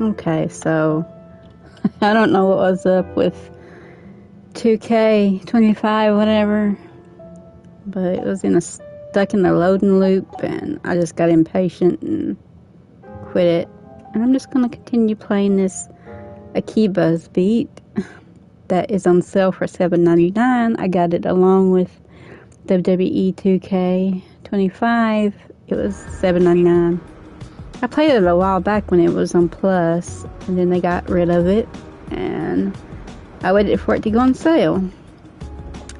Okay, so I don't know what was up with 2K25, whatever, but it was stuck in the loading loop, and I just got impatient and quit it. And I'm just gonna continue playing this AKIBA'S beat that is on sale for $7.99. I got it along with WWE 2K25. It was $7.99. I played it a while back when it was on Plus, and then they got rid of it, and I waited for it to go on sale.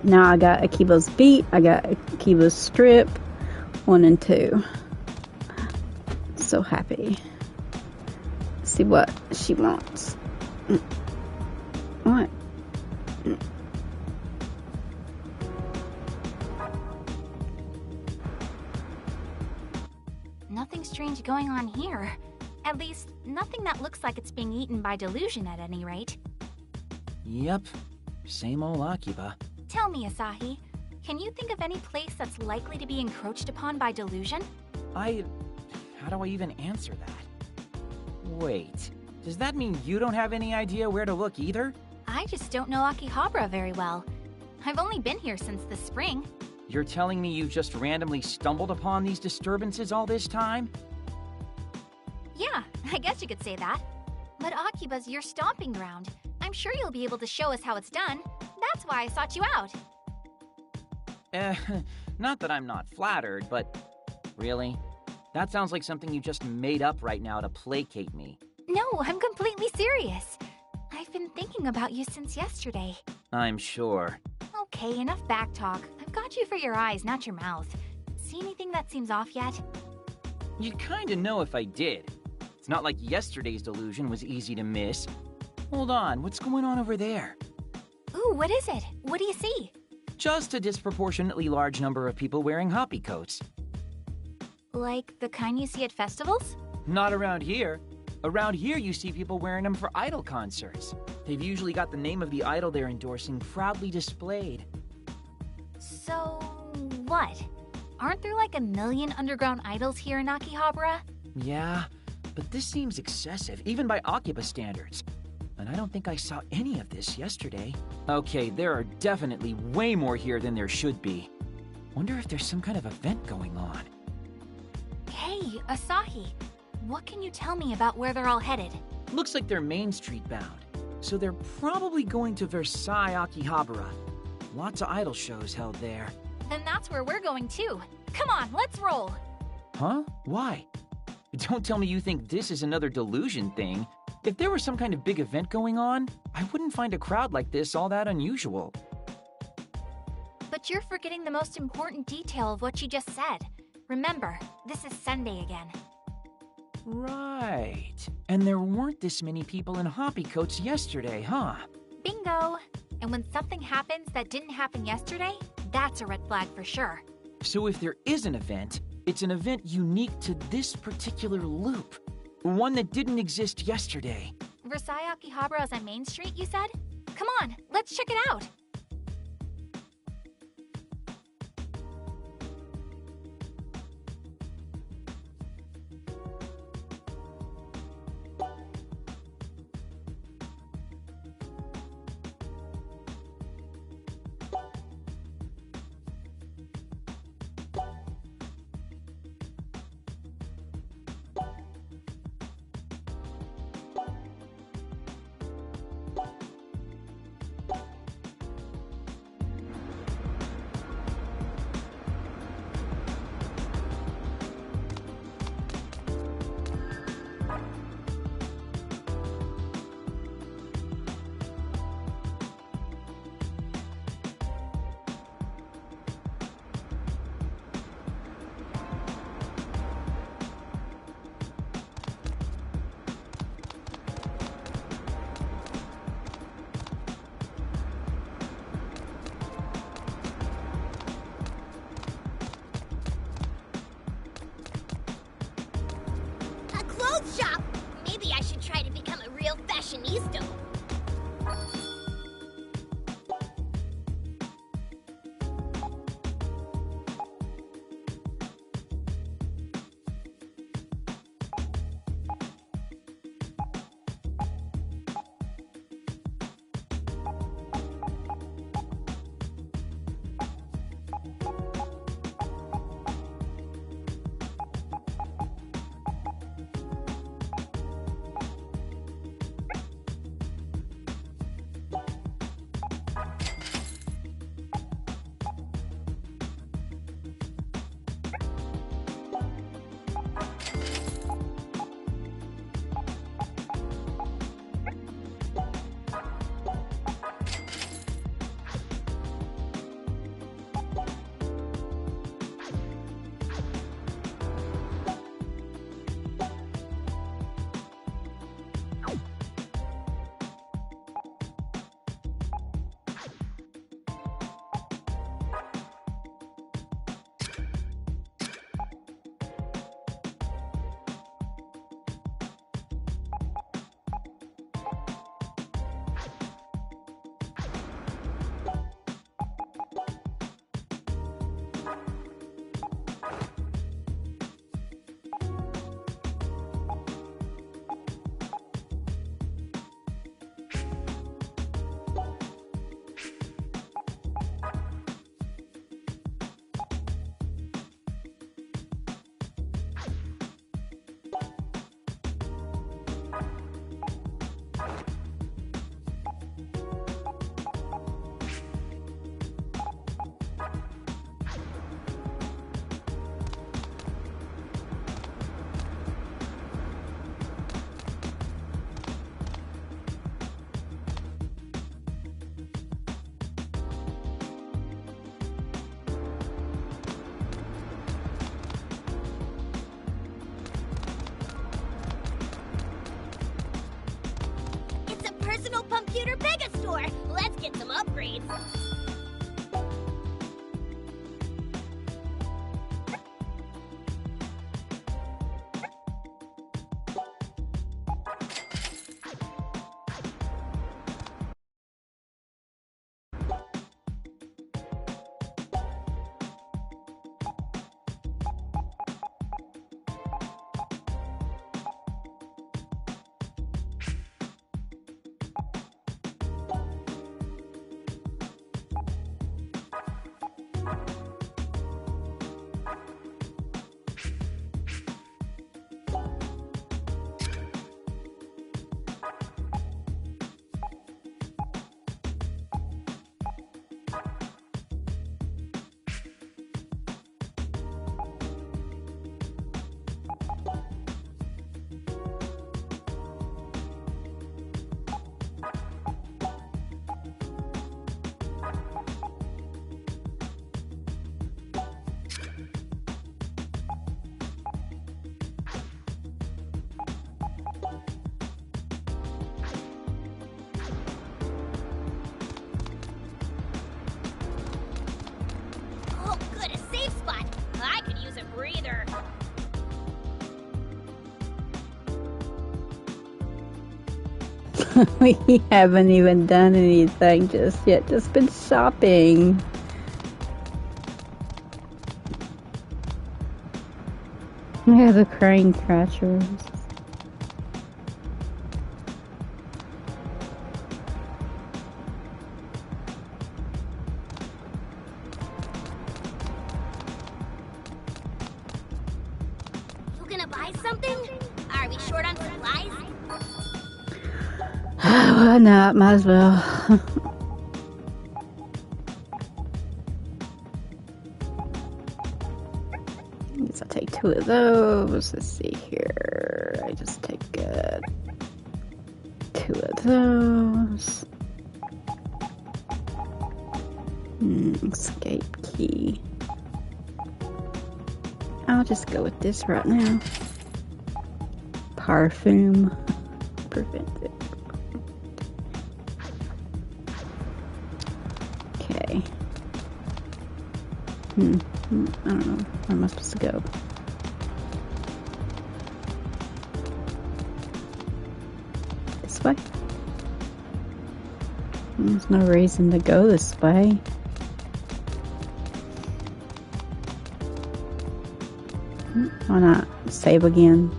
Now I got AKIBA'S Beat, I got AKIBA'S Strip 1 and 2. So happy. Let's see what she wants. What? Nothing strange going on here. At least, nothing that looks like it's being eaten by delusion at any rate. Yep, same old Akiba. Tell me, Asahi, can you think of any place that's likely to be encroached upon by delusion? How do I even answer that? Wait, does that mean you don't have any idea where to look either? I just don't know Akihabara very well. I've only been here since the spring. You're telling me you just randomly stumbled upon these disturbances all this time? Yeah, I guess you could say that. But Akiba's your stomping ground. I'm sure you'll be able to show us how it's done. That's why I sought you out. Not that I'm not flattered, but really? That sounds like something you just made up right now to placate me. No, I'm completely serious. I've been thinking about you since yesterday. I'm sure. Okay, enough back talk. I've got you for your eyes, not your mouth. See anything that seems off yet? You'd kinda know if I did. It's not like yesterday's delusion was easy to miss. Hold on, what's going on over there? Ooh, what is it? What do you see? Just a disproportionately large number of people wearing hoppy coats. Like the kind you see at festivals? Not around here. Around here you see people wearing them for idol concerts. They've usually got the name of the idol they're endorsing proudly displayed. So, what? Aren't there like 1 million underground idols here in Akihabara? Yeah, but this seems excessive, even by Akiba standards. And I don't think I saw any of this yesterday. Okay, there are definitely way more here than there should be. Wonder if there's some kind of event going on. Hey, Asahi, what can you tell me about where they're all headed? Looks like they're Main Street bound. So they're probably going to Versailles, Akihabara. Lots of idol shows held there. Then that's where we're going too. Come on, let's roll. Huh? Why? Don't tell me you think this is another delusion thing. If there was some kind of big event going on, I wouldn't find a crowd like this all that unusual. But you're forgetting the most important detail of what you just said. Remember, this is Sunday again. Right. And there weren't this many people in hoppy coats yesterday, huh? Bingo! And when something happens that didn't happen yesterday, that's a red flag for sure. So if there is an event, it's an event unique to this particular loop. One that didn't exist yesterday. Versailles Akihabara is on Main Street, you said? Come on, let's check it out! computer mega store. Let's get some upgrades. Oh, good, a safe spot. I could use a breather. We haven't even done anything just yet, just been shopping. Yeah, the crane catchers. You gonna buy something? Are we short on supplies? Why not? Might as well. Guess I'll take 2 of those. Let's see here. I just take 2 of those. Escape key. I'll just go with this right now. Parfum. Prevent it. Okay. I don't know. Where am I supposed to go? This way? There's no reason to go this way. Why not? Save again.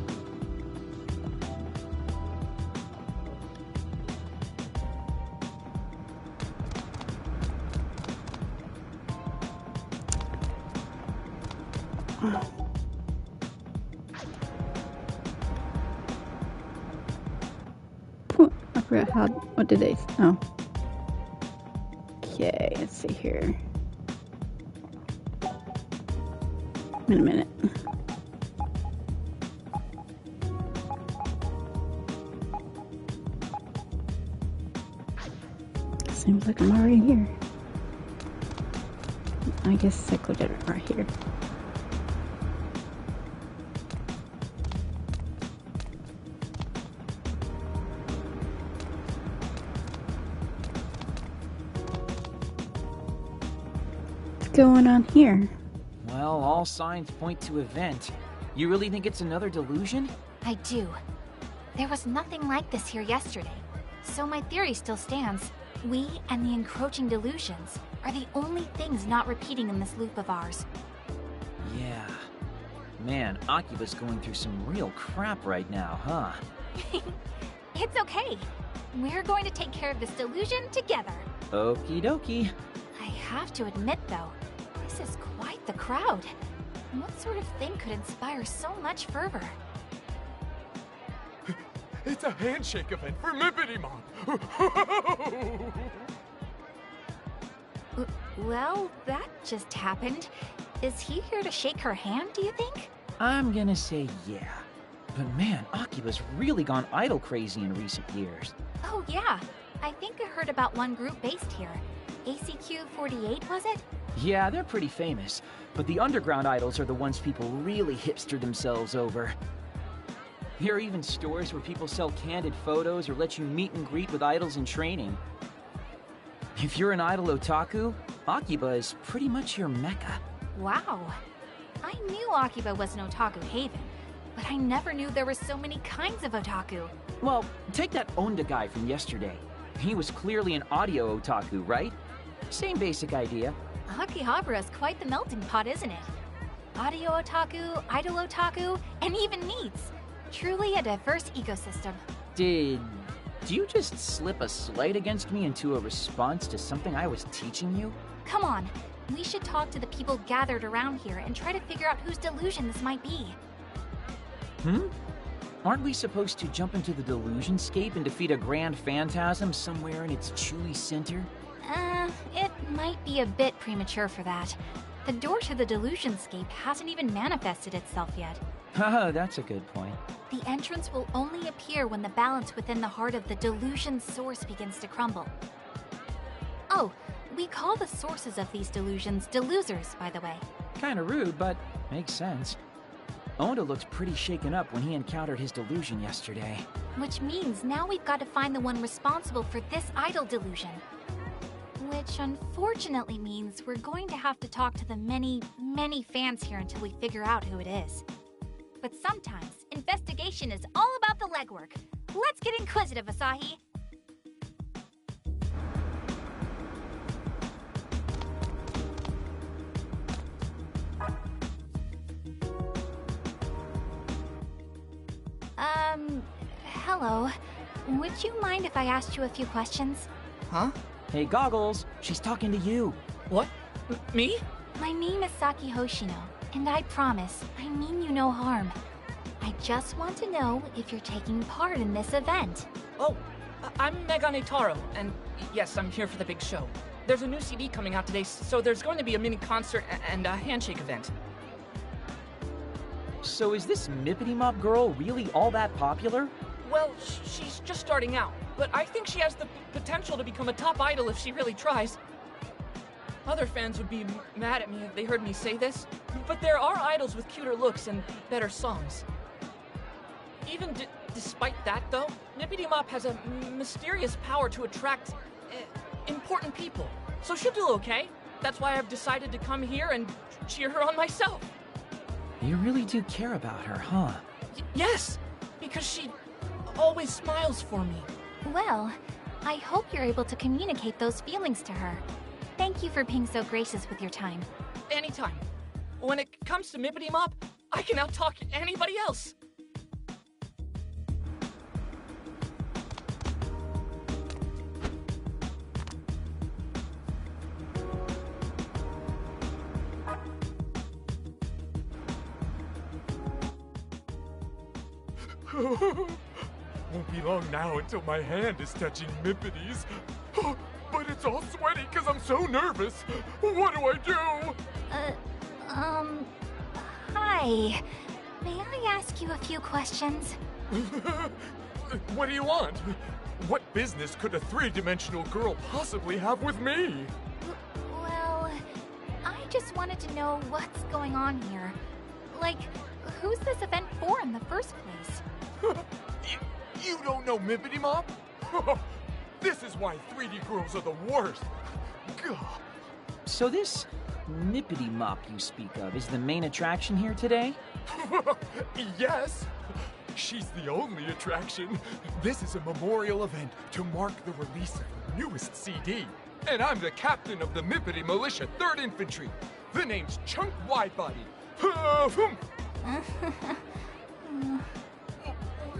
I forgot how. What did they? Oh. Okay, let's see here. In a minute. Seems like I'm already here. I guess I could it right here. What's going on here? Well, all signs point to a vent. You really think it's another delusion? I do. There was nothing like this here yesterday, so my theory still stands. We and the encroaching delusions are the only things not repeating in this loop of ours. Yeah. Man, AKIBA'S going through some real crap right now, huh? It's okay. We're going to take care of this delusion together. Okie dokie. I have to admit, though, this is quite the crowd. What sort of thing could inspire so much fervor? It's a handshake event for Mippity Mom. Well, that just happened. Is he here to shake her hand, do you think? I'm gonna say yeah. But man, AKIBA'S really gone idol crazy in recent years. Oh yeah, I think I heard about one group based here. ACQ48, was it? Yeah, they're pretty famous, but the underground idols are the ones people really hipster themselves over. There are even stores where people sell candid photos or let you meet and greet with idols in training. If you're an idol otaku, Akiba is pretty much your mecca. Wow. I knew Akiba was an otaku haven, but I never knew there were so many kinds of otaku. Well, take that Onda guy from yesterday. He was clearly an audio otaku, right? Same basic idea. Akihabara is quite the melting pot, isn't it? Audio otaku, idol otaku, and even needs. Truly a diverse ecosystem. Did you just slip a slight against me into a response to something I was teaching you? Come on, we should talk to the people gathered around here and try to figure out whose delusion this might be. Aren't we supposed to jump into the delusionscape and defeat a grand phantasm somewhere in its chewy center? It might be a bit premature for that. The door to the delusionscape hasn't even manifested itself yet. Haha, that's a good point. The entrance will only appear when the balance within the heart of the delusion source begins to crumble. Oh, we call the sources of these delusions delusers, by the way. Kinda rude, but makes sense. Onda looked pretty shaken up when he encountered his delusion yesterday. Which means now we've got to find the one responsible for this idol delusion. Which unfortunately means we're going to have to talk to the many, many fans here until we figure out who it is. But sometimes, investigation is all about the legwork. Let's get inquisitive, Asahi. Hello. Would you mind if I asked you a few questions? Huh? Hey, Goggles, she's talking to you. What? Me? My name is Saki Hoshino, and I promise, I mean you no harm. I just want to know if you're taking part in this event. Oh, I'm Megane Taro, and yes, I'm here for the big show. There's a new CD coming out today, so there's going to be a mini concert and a handshake event. So is this Mippity Mop girl really all that popular? Well, she's just starting out, but I think she has the potential to become a top idol if she really tries. Other fans would be mad at me if they heard me say this, but there are idols with cuter looks and better songs. Even despite that, though, Mippity Mop has a mysterious power to attract important people. So she'll do okay. That's why I've decided to come here and cheer her on myself. You really do care about her, huh? Yes, because she always smiles for me. Well, I hope you're able to communicate those feelings to her. Thank you for being so gracious with your time. Anytime. When it comes to Mippity Mop, I can out-talk anybody else. Won't be long now until my hand is touching Mippity's. But it's all sweaty because I'm so nervous. What do I do? Hi. May I ask you a few questions? What do you want? What business could a three-dimensional girl possibly have with me? Well, I just wanted to know what's going on here. Like, who's this event for in the first place? You don't know Mippity Mop? This is why 3D girls are the worst. Gah. So this Mippity Mop you speak of is the main attraction here today? Yes. She's the only attraction. This is a memorial event to mark the release of the newest CD. And I'm the captain of the Mippity Militia 3rd Infantry. The name's Chunk Widebody.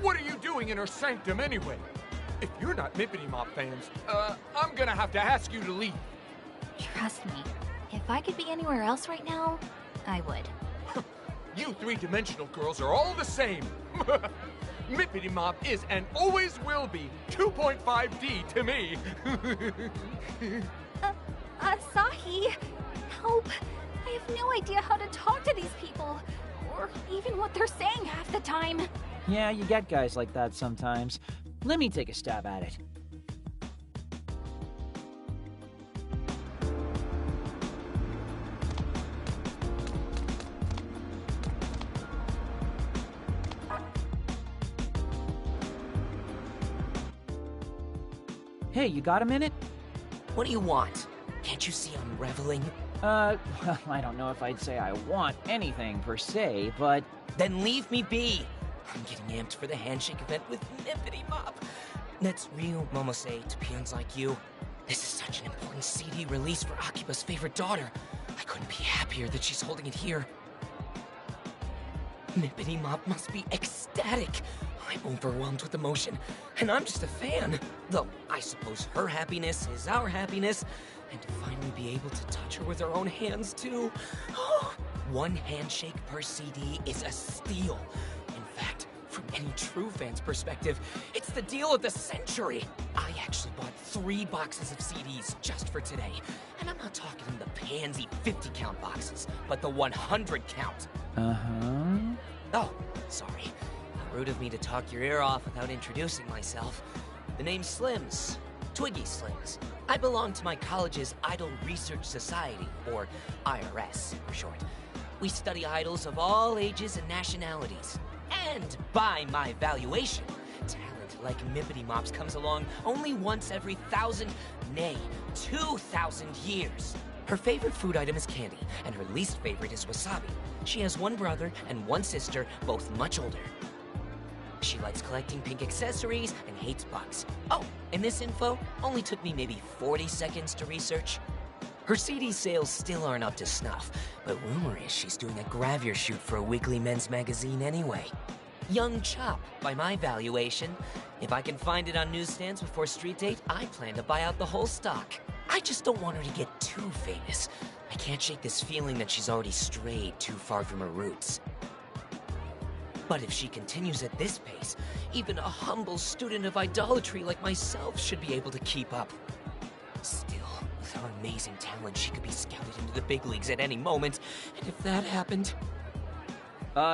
What are you doing in her sanctum anyway? If you're not Mippity Mop fans, I'm gonna have to ask you to leave. Trust me, if I could be anywhere else right now, I would. You three-dimensional girls are all the same. Mippity Mop is and always will be 2.5D to me. Asahi, help! I have no idea how to talk to these people, or even what they're saying half the time. Yeah, you get guys like that sometimes. Let me take a stab at it. Hey, you got a minute? What do you want? Can't you see I'm reveling? Well, I don't know if I'd say I want anything per se, but... Then leave me be! I'm getting amped for the handshake event with Nippity Mop. That's real, Momose, to peons like you. This is such an important CD release for AKIBA'S favorite daughter. I couldn't be happier that she's holding it here. Nippity Mop must be ecstatic. I'm overwhelmed with emotion, and I'm just a fan. Though, I suppose her happiness is our happiness, and to finally be able to touch her with her own hands, too. One handshake per CD is a steal. In fact, from any true fan's perspective, it's the deal of the century. I actually bought 3 boxes of CDs just for today. And I'm not talking the pansy 50-count boxes, but the 100-count. Uh-huh. Oh, sorry. How rude of me to talk your ear off without introducing myself. The name's Slims. Twiggy Slims. I belong to my college's Idol Research Society, or IRS for short. We study idols of all ages and nationalities. And by my valuation, talent like Mippity Mops comes along only once every 1,000, nay, 2,000 years. Her favorite food item is candy, and her least favorite is wasabi. She has 1 brother and 1 sister, both much older. She likes collecting pink accessories and hates bugs. Oh, and this info only took me maybe 40 seconds to research. Her CD sales still aren't up to snuff, but rumor is she's doing a gravure shoot for a weekly men's magazine anyway. Young chop, by my valuation. If I can find it on newsstands before street date, I plan to buy out the whole stock. I just don't want her to get too famous. I can't shake this feeling that she's already strayed too far from her roots. But if she continues at this pace, even a humble student of idolatry like myself should be able to keep up. Still, with her amazing talent, she could be scouted into the big leagues at any moment, and if that happened...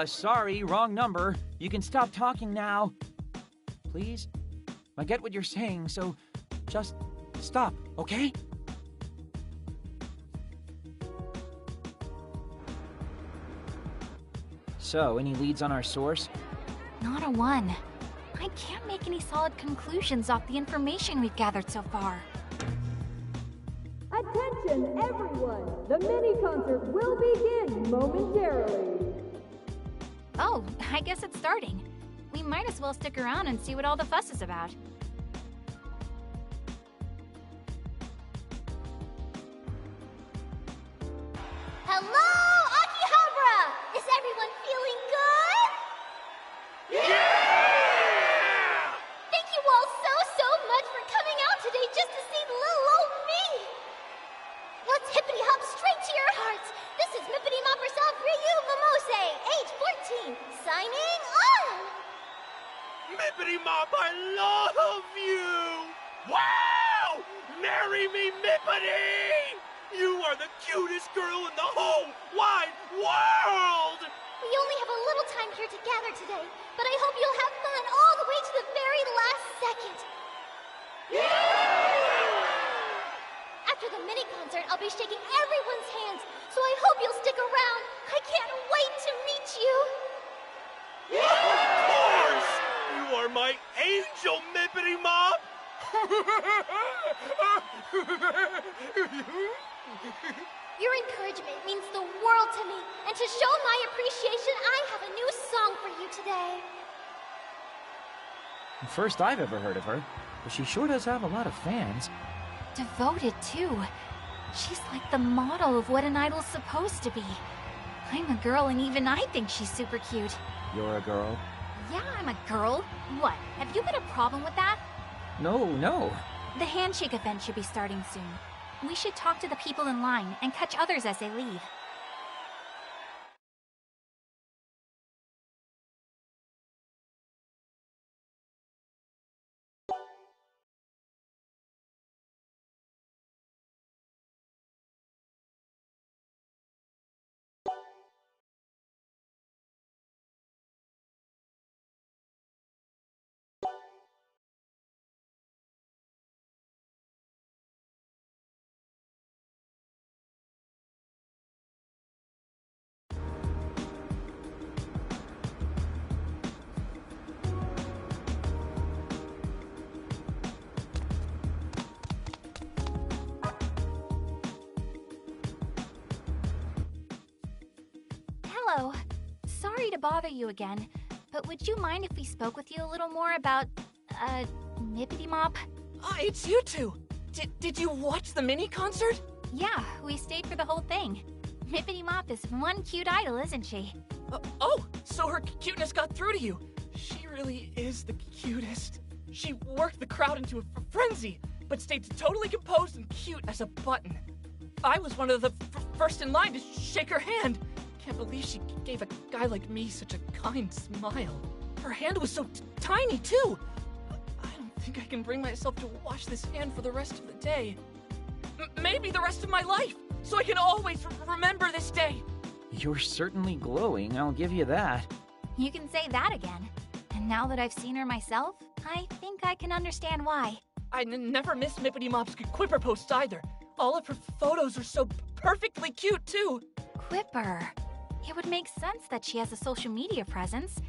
Sorry, wrong number. You can stop talking now. Please? I get what you're saying, so just stop, okay? So, any leads on our source? Not a one. I can't make any solid conclusions off the information we've gathered so far. Attention, everyone! The mini-concert will begin momentarily. Oh, I guess it's starting. We might as well stick around and see what all the fuss is about. Hello, Akihabara! Is everyone feeling good? Yeah! Thank you all so much for coming out today just to see little old me! Let's hippity hop straight to your hearts! This is Mippity Mop herself, Ryu Momose, age 14, signing on! Mippity Mop, I love you! Wow! Marry me, Mippity! You are the cutest girl in the whole wide world! We only have a little time here to gather today, but I hope you'll have fun all the way to the very last second. After the mini-concert, I'll be shaking everyone's hands, so I hope you'll stick around. I can't wait to meet you. Of course! You are my angel, Mippity Mop! Your encouragement means the world to me, and to show my appreciation, I have a new song for you today. First I've ever heard of her, but she sure does have a lot of fans. Devoted, too. She's like the model of what an idol's supposed to be. I'm a girl, and even I think she's super cute. You're a girl? Yeah, I'm a girl. What, have you got a problem with that? No. The handshake event should be starting soon. We should talk to the people in line and catch others as they leave. Hello. Sorry to bother you again, but would you mind if we spoke with you a little more about, Mippity Mop? It's you two! Did you watch the mini-concert? Yeah, we stayed for the whole thing. Mippity Mop is one cute idol, isn't she? Oh, so her cuteness got through to you. She really is the cutest. She worked the crowd into a frenzy, but stayed totally composed and cute as a button. I was one of the first in line to shake her hand. Can't believe she gave a guy like me such a kind smile. Her hand was so tiny, too. I don't think I can bring myself to wash this hand for the rest of the day. Maybe the rest of my life, so I can always remember this day. You're certainly glowing, I'll give you that. You can say that again. And now that I've seen her myself, I think I can understand why. I never missed Mippity Mop's Quipper posts either. All of her photos are so perfectly cute, too. Quipper. It would make sense that she has a social media presence.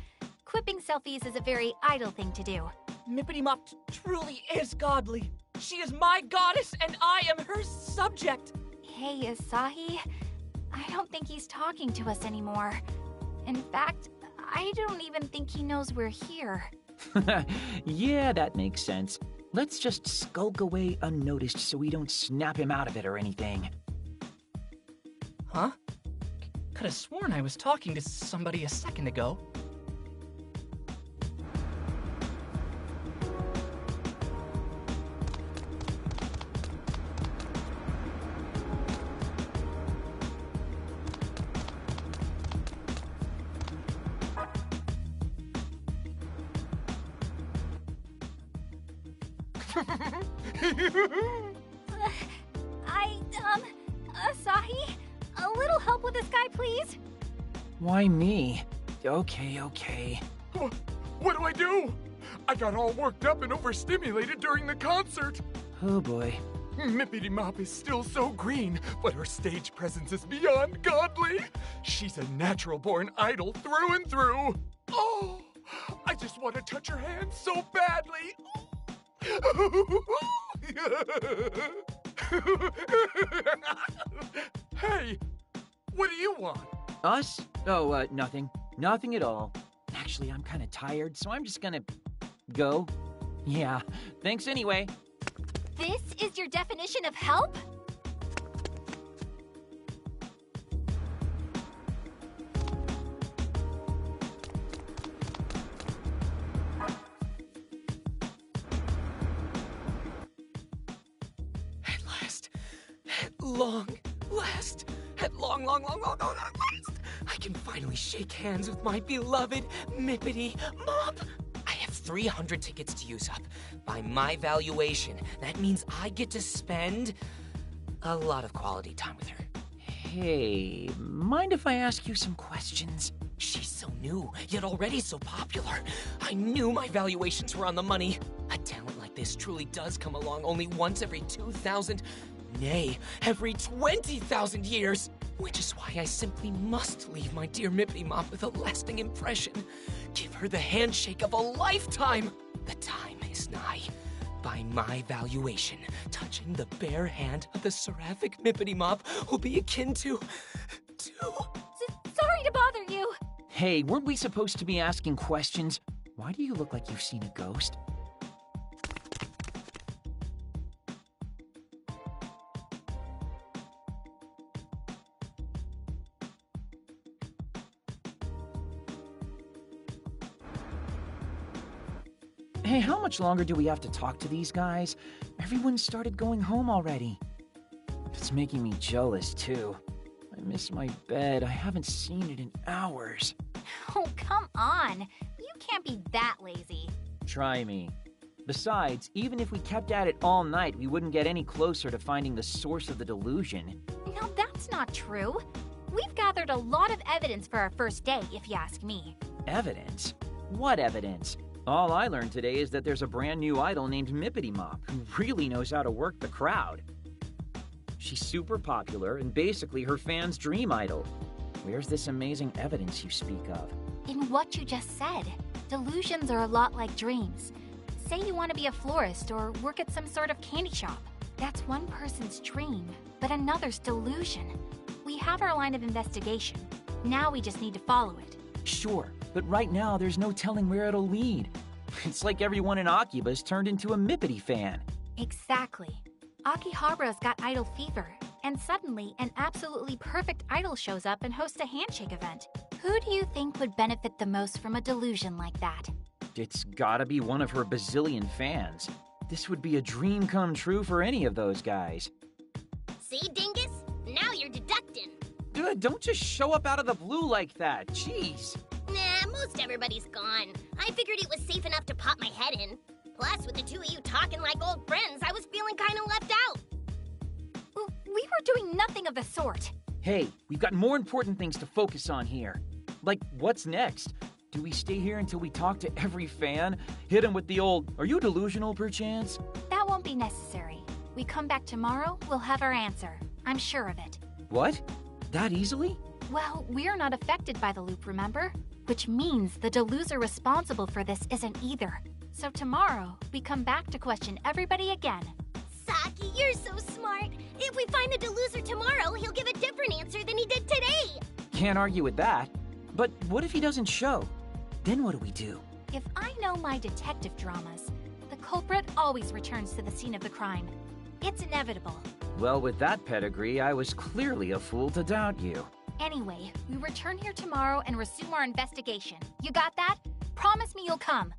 Quipping selfies is a very idle thing to do. Mippity Mop truly is godly. She is my goddess, and I am her subject. Hey, Asahi. I don't think he's talking to us anymore. In fact, I don't even think he knows we're here. Yeah, that makes sense. Let's just skulk away unnoticed so we don't snap him out of it or anything. Huh? Could have sworn I was talking to somebody a second ago. Asahi? A little help with this guy, please? Why me? Okay. What do I do? I got all worked up and overstimulated during the concert. Oh boy. Mippity Mop is still so green, but her stage presence is beyond godly. She's a natural-born idol through and through. Oh, I just want to touch her hand so badly. Hey, what do you want? Us? Oh, nothing. Nothing at all. Actually, I'm kind of tired, so I'm just gonna go. Yeah, thanks anyway. This is your definition of help? At long last, I can finally shake hands with my beloved Mippity Mop. I have 300 tickets to use up. By my valuation, that means I get to spend a lot of quality time with her. Hey, mind if I ask you some questions? She's so new, yet already so popular. I knew my valuations were on the money. A talent like this truly does come along only once every 2,000, nay, every 20,000 years. Which is why I simply must leave my dear Mippity Mop with a lasting impression. Give her the handshake of a lifetime. The time is nigh. By my valuation, touching the bare hand of the seraphic Mippity Mop will be akin to... Sorry to bother you. Hey, weren't we supposed to be asking questions? Why do you look like you've seen a ghost? Hey, how much longer do we have to talk to these guys? Everyone started going home already. It's making me jealous, too. I miss my bed. I haven't seen it in hours. Oh, come on. You can't be that lazy. Try me. Besides, even if we kept at it all night, we wouldn't get any closer to finding the source of the delusion. No, that's not true. We've gathered a lot of evidence for our first day, if you ask me. Evidence? What evidence? All I learned today is that there's a brand new idol named Mippity Mop who really knows how to work the crowd. She's super popular and basically her fans' dream idol. Where's this amazing evidence you speak of? In what you just said, delusions are a lot like dreams. Say you want to be a florist or work at some sort of candy shop. That's one person's dream, but another's delusion. We have our line of investigation. Now we just need to follow it. Sure, but right now there's no telling where it'll lead. It's like everyone in AKIBA'S turned into a Mippity fan. Exactly. Akihabara's got idol fever, and suddenly an absolutely perfect idol shows up and hosts a handshake event. Who do you think would benefit the most from a delusion like that? It's gotta be one of her bazillion fans. This would be a dream come true for any of those guys. See, Dingus? Now you're deducting. Dude, don't just show up out of the blue like that. Jeez. Nah, most everybody's gone. I figured it was safe enough to pop my head in. Plus, with the two of you talking like old friends, I was feeling kind of left out. We were doing nothing of the sort. Hey, we've got more important things to focus on here. Like, what's next? Do we stay here until we talk to every fan? Hit him with the old, "Are you delusional, perchance?" That won't be necessary. We come back tomorrow, we'll have our answer. I'm sure of it. What? That easily? Well, we're not affected by the loop, remember? Which means the deluser responsible for this isn't either. So tomorrow, we come back to question everybody again. Saki, you're so smart. If we find the deluser tomorrow, he'll give a different answer than he did today. Can't argue with that. But what if he doesn't show? Then what do we do? If I know my detective dramas, the culprit always returns to the scene of the crime. It's inevitable. Well, with that pedigree, I was clearly a fool to doubt you. Anyway, we return here tomorrow and resume our investigation. You got that? Promise me you'll come.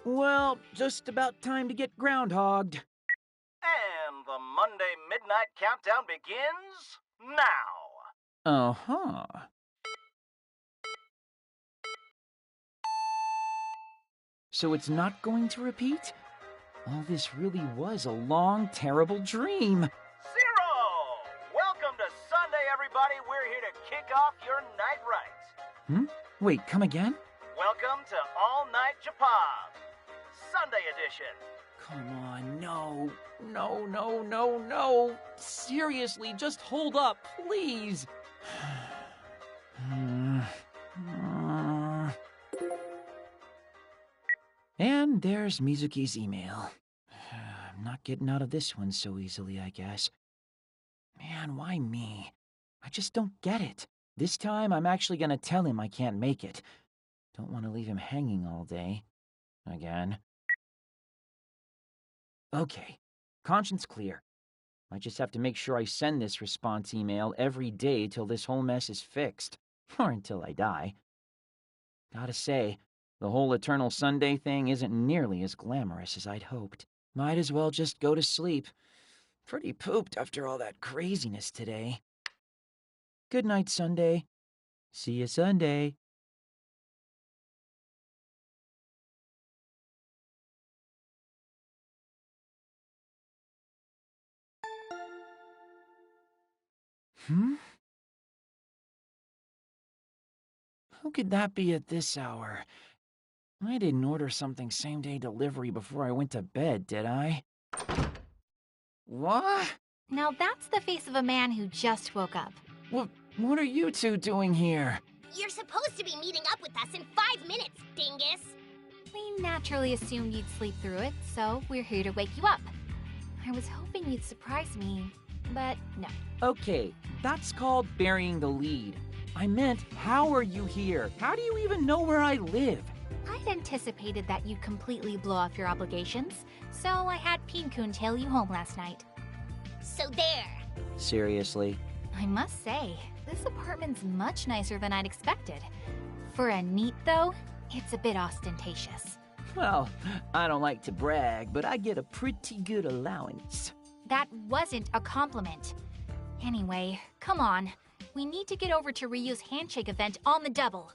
Well, just about time to get groundhogged. And the Monday Midnight Countdown begins now. Uh-huh. So it's not going to repeat? All this really was a long, terrible dream. Zero! Welcome to Sunday, everybody. We're here to kick off your night rights. Wait, come again? Welcome to All Night Japan, Sunday edition. Come on, no. No, no, no, no. Seriously, just hold up, please. And there's Mizuki's email. I'm not getting out of this one so easily, I guess. Man, why me? I just don't get it. This time, I'm actually gonna tell him I can't make it. Don't want to leave him hanging all day. Again. Okay, conscience clear. I just have to make sure I send this response email every day till this whole mess is fixed. Or until I die. Gotta say, the whole Eternal Sunday thing isn't nearly as glamorous as I'd hoped. Might as well just go to sleep. Pretty pooped after all that craziness today. Good night, Sunday. See you Sunday. Who could that be at this hour? I didn't order something same-day delivery before I went to bed, did I? What? Now that's the face of a man who just woke up. What are you two doing here? You're supposed to be meeting up with us in 5 minutes, dingus. We naturally assumed you'd sleep through it, so we're here to wake you up. I was hoping you'd surprise me, but no. Okay, that's called burying the lead. I meant, how are you here? How do you even know where I live? I'd anticipated that you'd completely blow off your obligations, so I had Peen-kun tail you home last night. So there. Seriously? I must say, this apartment's much nicer than I'd expected. For a neat, though, it's a bit ostentatious. Well, I don't like to brag, but I get a pretty good allowance. That wasn't a compliment. Anyway, come on. We need to get over to Ryu's handshake event on the double.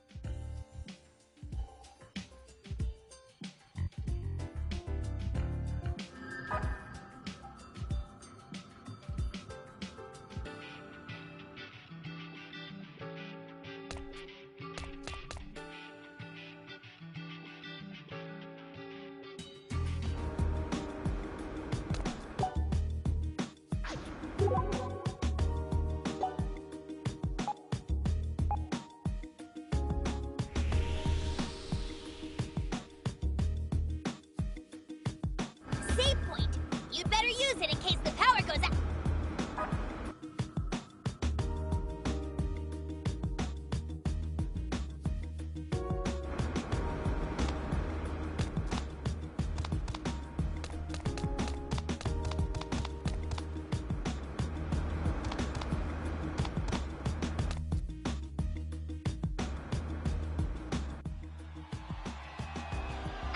Save point. You'd better use it in case the power goes out.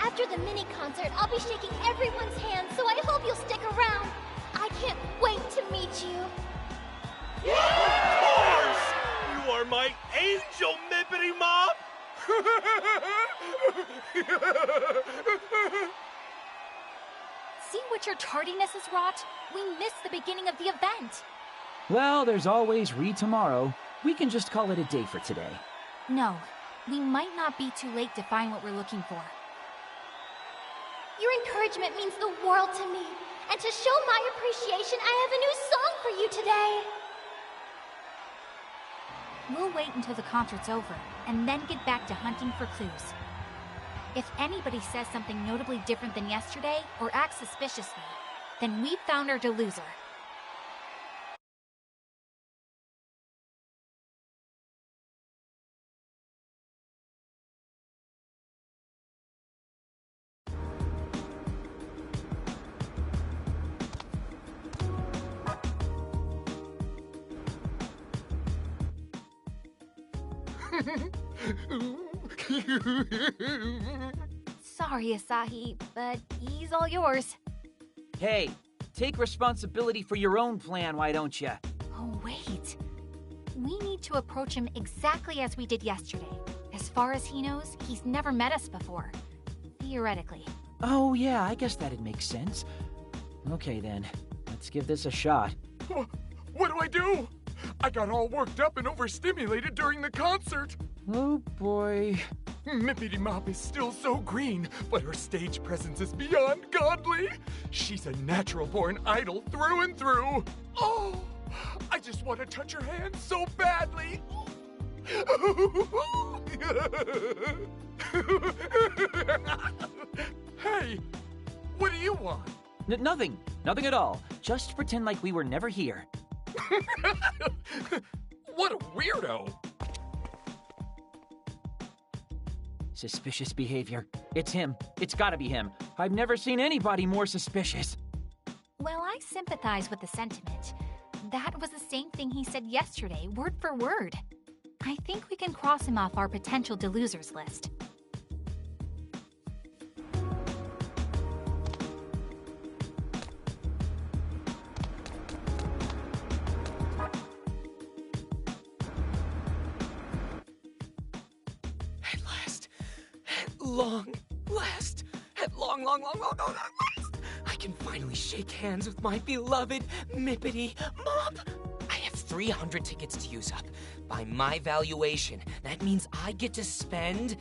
After the mini concert, I'll be shaking everyone's hand, so I hope you'll stick around. I can't wait to meet you. Of course! You are my angel, Mippity Mop! See what your tardiness has wrought? We missed the beginning of the event. Well, there's always tomorrow. We can just call it a day for today. No, we might not be too late to find what we're looking for. Your encouragement means the world to me. And to show my appreciation, I have a new song for you today. We'll wait until the concert's over, and then get back to hunting for clues. If anybody says something notably different than yesterday, or acts suspiciously, then we've found our deluser. Sorry, Asahi, but he's all yours. Hey, take responsibility for your own plan, why don't you? Oh, wait. We need to approach him exactly as we did yesterday. As far as he knows, he's never met us before. Theoretically. Oh, yeah, I guess that'd make sense. Okay, then. Let's give this a shot. What do I do? I got all worked up and overstimulated during the concert. Oh, boy. Mippity Mop is still so green, but her stage presence is beyond godly. She's a natural-born idol through and through. Oh, I just want to touch her hand so badly. Hey, what do you want? Nothing. Nothing at all. Just pretend like we were never here. What a weirdo. Suspicious behavior. It's him. It's gotta be him. I've never seen anybody more suspicious. Well, I sympathize with the sentiment. That was the same thing he said yesterday, word for word. I think we can cross him off our potential delosers list. At long last, I can finally shake hands with my beloved Mippity Mop. I have 300 tickets to use up. By my valuation, that means I get to spend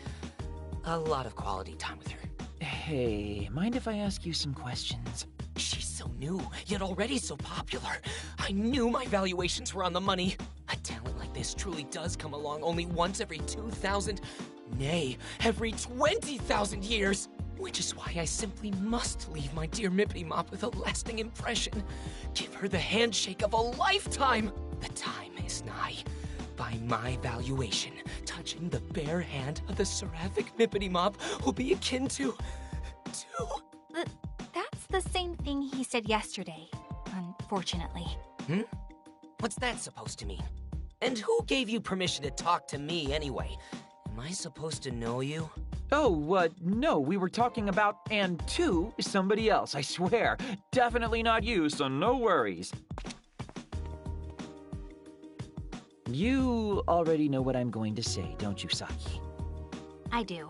a lot of quality time with her. Hey, mind if I ask you some questions? She's so new, yet already so popular. I knew my valuations were on the money. A talent like this truly does come along only once every 2,000, nay, every 20,000 years. Which is why I simply must leave my dear Mippity Mop with a lasting impression. Give her the handshake of a lifetime. The time is nigh. By my valuation, touching the bare hand of the seraphic Mippity Mop will be akin to... That's the same thing he said yesterday, unfortunately. What's that supposed to mean? And who gave you permission to talk to me anyway? Am I supposed to know you? Oh, no, we were talking about and to somebody else, I swear. Definitely not you, so no worries. You already know what I'm going to say, don't you, Saki? I do.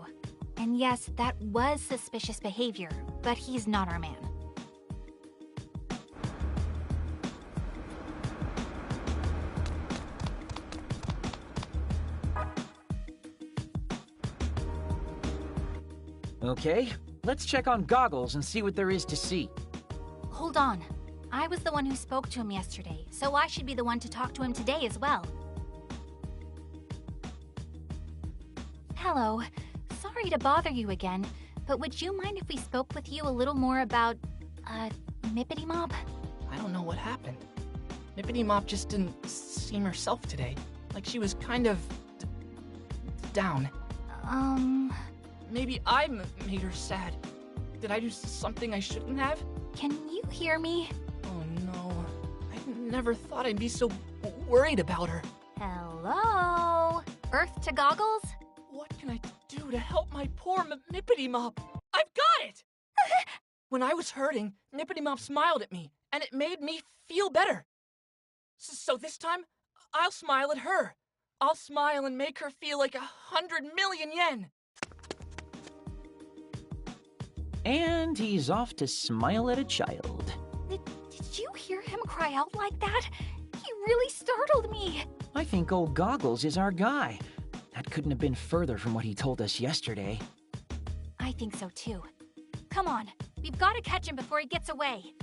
And yes, that was suspicious behavior, but he's not our man. Okay, let's check on Goggles and see what there is to see. Hold on. I was the one who spoke to him yesterday, so I should be the one to talk to him today as well. Hello. Sorry to bother you again, but would you mind if we spoke with you a little more about, Mippity Mop? I don't know what happened. Mippity Mop just didn't seem herself today. Like she was kind of... down. Maybe I made her sad. Did I do something I shouldn't have? Can you hear me? Oh no. I never thought I'd be so worried about her. Hello? Earth to Goggles? What can I do to help my poor Mippity Mop? I've got it! When I was hurting, Mippity Mop smiled at me, and it made me feel better. So this time, I'll smile at her. I'll smile and make her feel like 100 million yen. And he's off to smile at a child. Did you hear him cry out like that? He really startled me. I think old Goggles is our guy. That couldn't have been further from what he told us yesterday. I think so too. Come on, we've got to catch him before he gets away.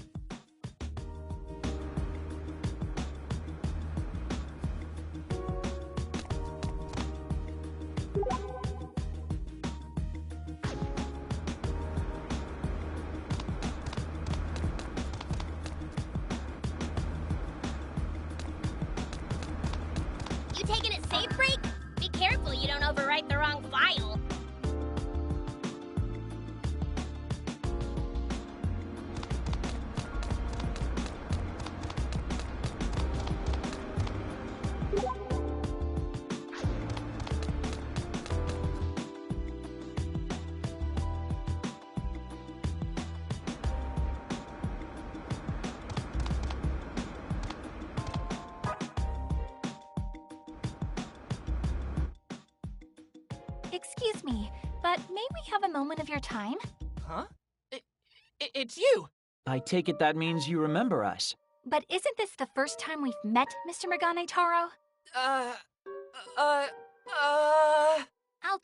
You taking it safe, Freak? Be careful you don't overwrite the wrong file. Excuse me, but may we have a moment of your time? Huh? It's you! I take it that means you remember us. But isn't this the first time we've met, Mr. Megane Taro? I'll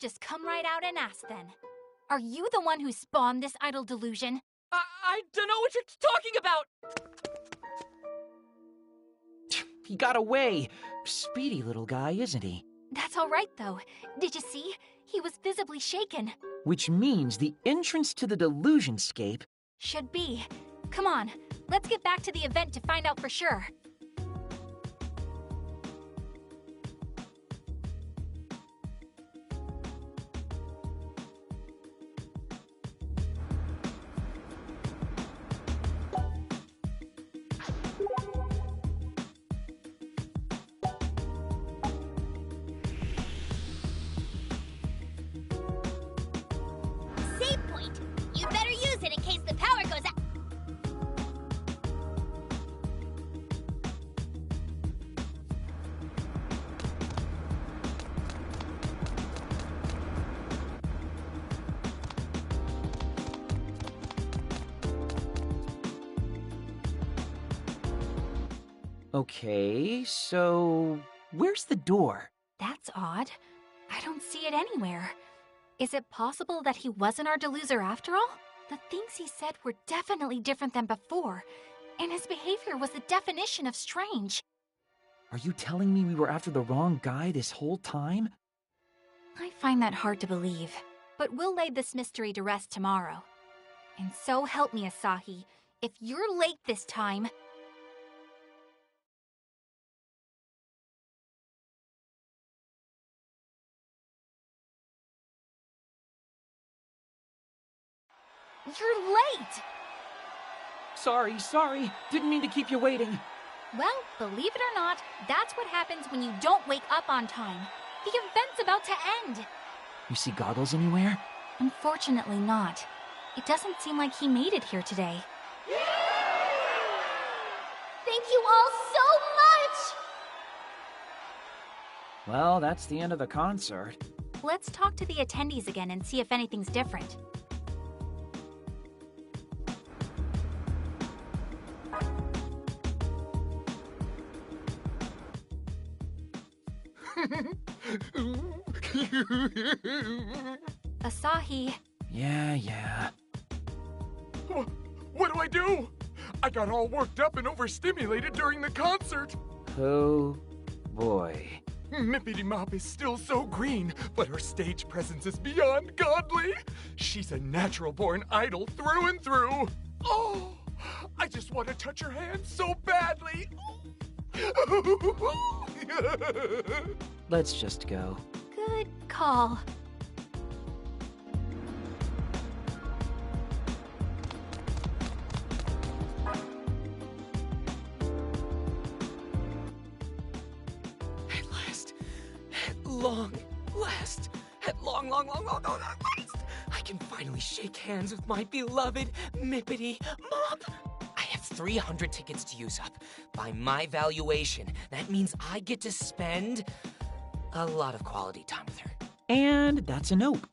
just come right out and ask then. Are you the one who spawned this idol delusion? I don't know what you're talking about! He got away. Speedy little guy, isn't he? That's all right, though. Did you see? He was visibly shaken. Which means the entrance to the delusionscape... Should be. Come on, let's get back to the event to find out for sure. Save point! You better use it in case the power goes out. Okay, so... where's the door? That's odd. I don't see it anywhere. Is it possible that he wasn't our deluser after all? The things he said were definitely different than before, and his behavior was the definition of strange. Are you telling me we were after the wrong guy this whole time? I find that hard to believe, but we'll lay this mystery to rest tomorrow. And so help me, Asahi, if you're late this time... You're late! Sorry. Didn't mean to keep you waiting. Well, believe it or not, that's what happens when you don't wake up on time. The event's about to end. You see Goggles anywhere? Unfortunately not. It doesn't seem like he made it here today. Thank you all so much! Well, that's the end of the concert. Let's talk to the attendees again and see if anything's different. Asahi. Yeah. What do I do? I got all worked up and overstimulated during the concert. Oh, boy. Mippity Mop is still so green, but her stage presence is beyond godly. She's a natural-born idol through and through. Oh, I just want to touch her hand so badly. Let's just go. Good call. At long last, I can finally shake hands with my beloved Mippity Mop. I have 300 tickets to use up. By my valuation, that means I get to spend a lot of quality time with her. And that's a nope.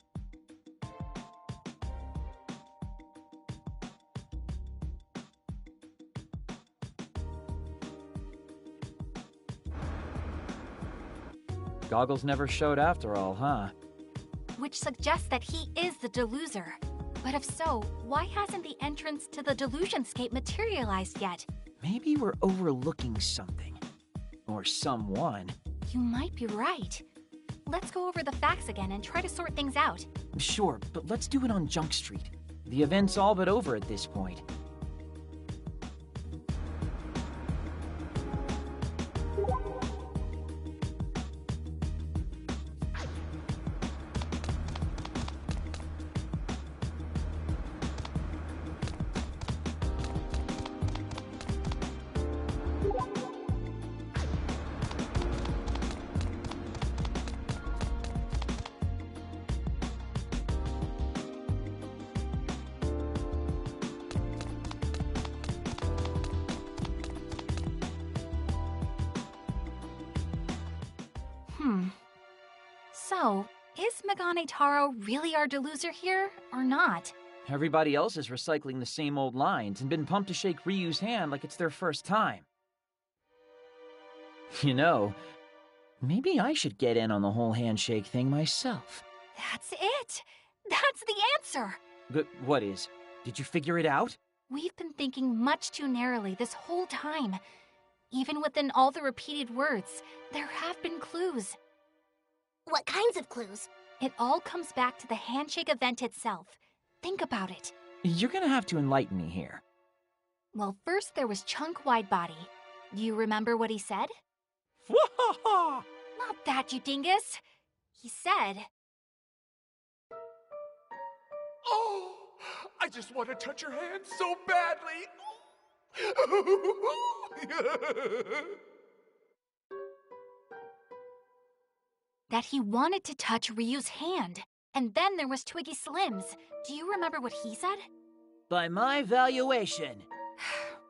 Goggles never showed after all, huh? Which suggests that he is the deluser. But if so, why hasn't the entrance to the delusionscape materialized yet? Maybe we're overlooking something. Or someone. You might be right. Let's go over the facts again and try to sort things out. Sure, but let's do it on Junk Street. The event's all but over at this point. So, Is Megane Taro really our deluser here, or not? Everybody else is recycling the same old lines and been pumped to shake Ryu's hand like it's their first time. You know, maybe I should get in on the whole handshake thing myself. That's it! That's the answer! But what is? Did you figure it out? We've been thinking much too narrowly this whole time. Even within all the repeated words, there have been clues. What kinds of clues? It all comes back to the handshake event itself. Think about it. You're gonna have to enlighten me here. Well, first there was Chunk Widebody. Do you remember what he said? Not that, you dingus! He said... Oh, I just want to touch your hand so badly. that he wanted to touch Ryu's hand. And then there was Twiggy Slims. Do you remember what he said? By my valuation.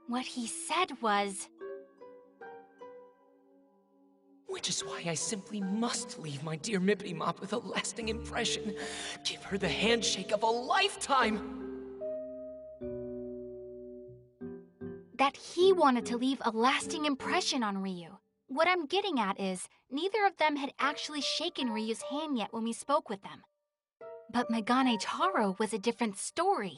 What he said was... Which is why I simply must leave my dear Mippity Mop with a lasting impression. Give her the handshake of a lifetime! That he wanted to leave a lasting impression on Ryu. What I'm getting at is, neither of them had actually shaken Ryu's hand yet when we spoke with them. But Megane Taro was a different story.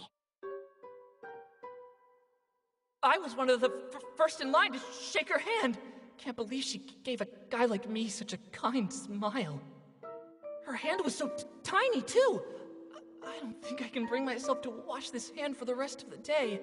I was one of the first in line to shake her hand. Can't believe she gave a guy like me such a kind smile. Her hand was so tiny, too. I don't think I can bring myself to wash this hand for the rest of the day.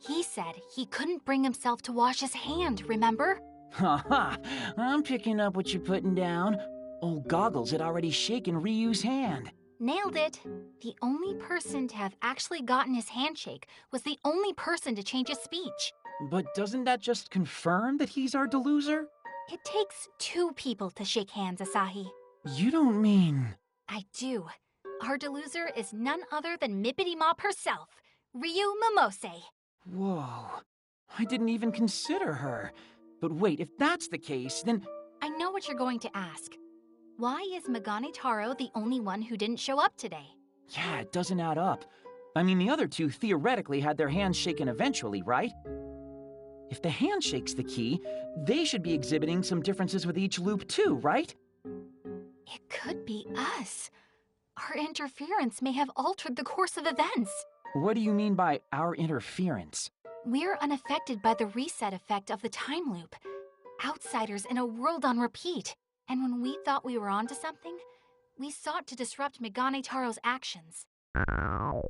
He said he couldn't bring himself to wash his hand, remember? Haha, I'm picking up what you're putting down. Old Goggles had already shaken Ryu's hand. Nailed it. The only person to have actually gotten his handshake was the only person to change his speech. But doesn't that just confirm that he's our deluser? It takes two people to shake hands, Asahi. You don't mean... I do. Our deluser is none other than Mippity Mop herself, Ryu Momose. Whoa. I didn't even consider her. But wait, if that's the case, then... I know what you're going to ask. Why is Megane Taro the only one who didn't show up today? Yeah, it doesn't add up. I mean, the other two theoretically had their hands shaken eventually, right? If the handshake's the key, they should be exhibiting some differences with each loop too, right? It could be us. Our interference may have altered the course of events. What do you mean by our interference? We're unaffected by the reset effect of the time loop. Outsiders in a world on repeat. And when we thought we were onto something, we sought to disrupt Megane Taro's actions. Lord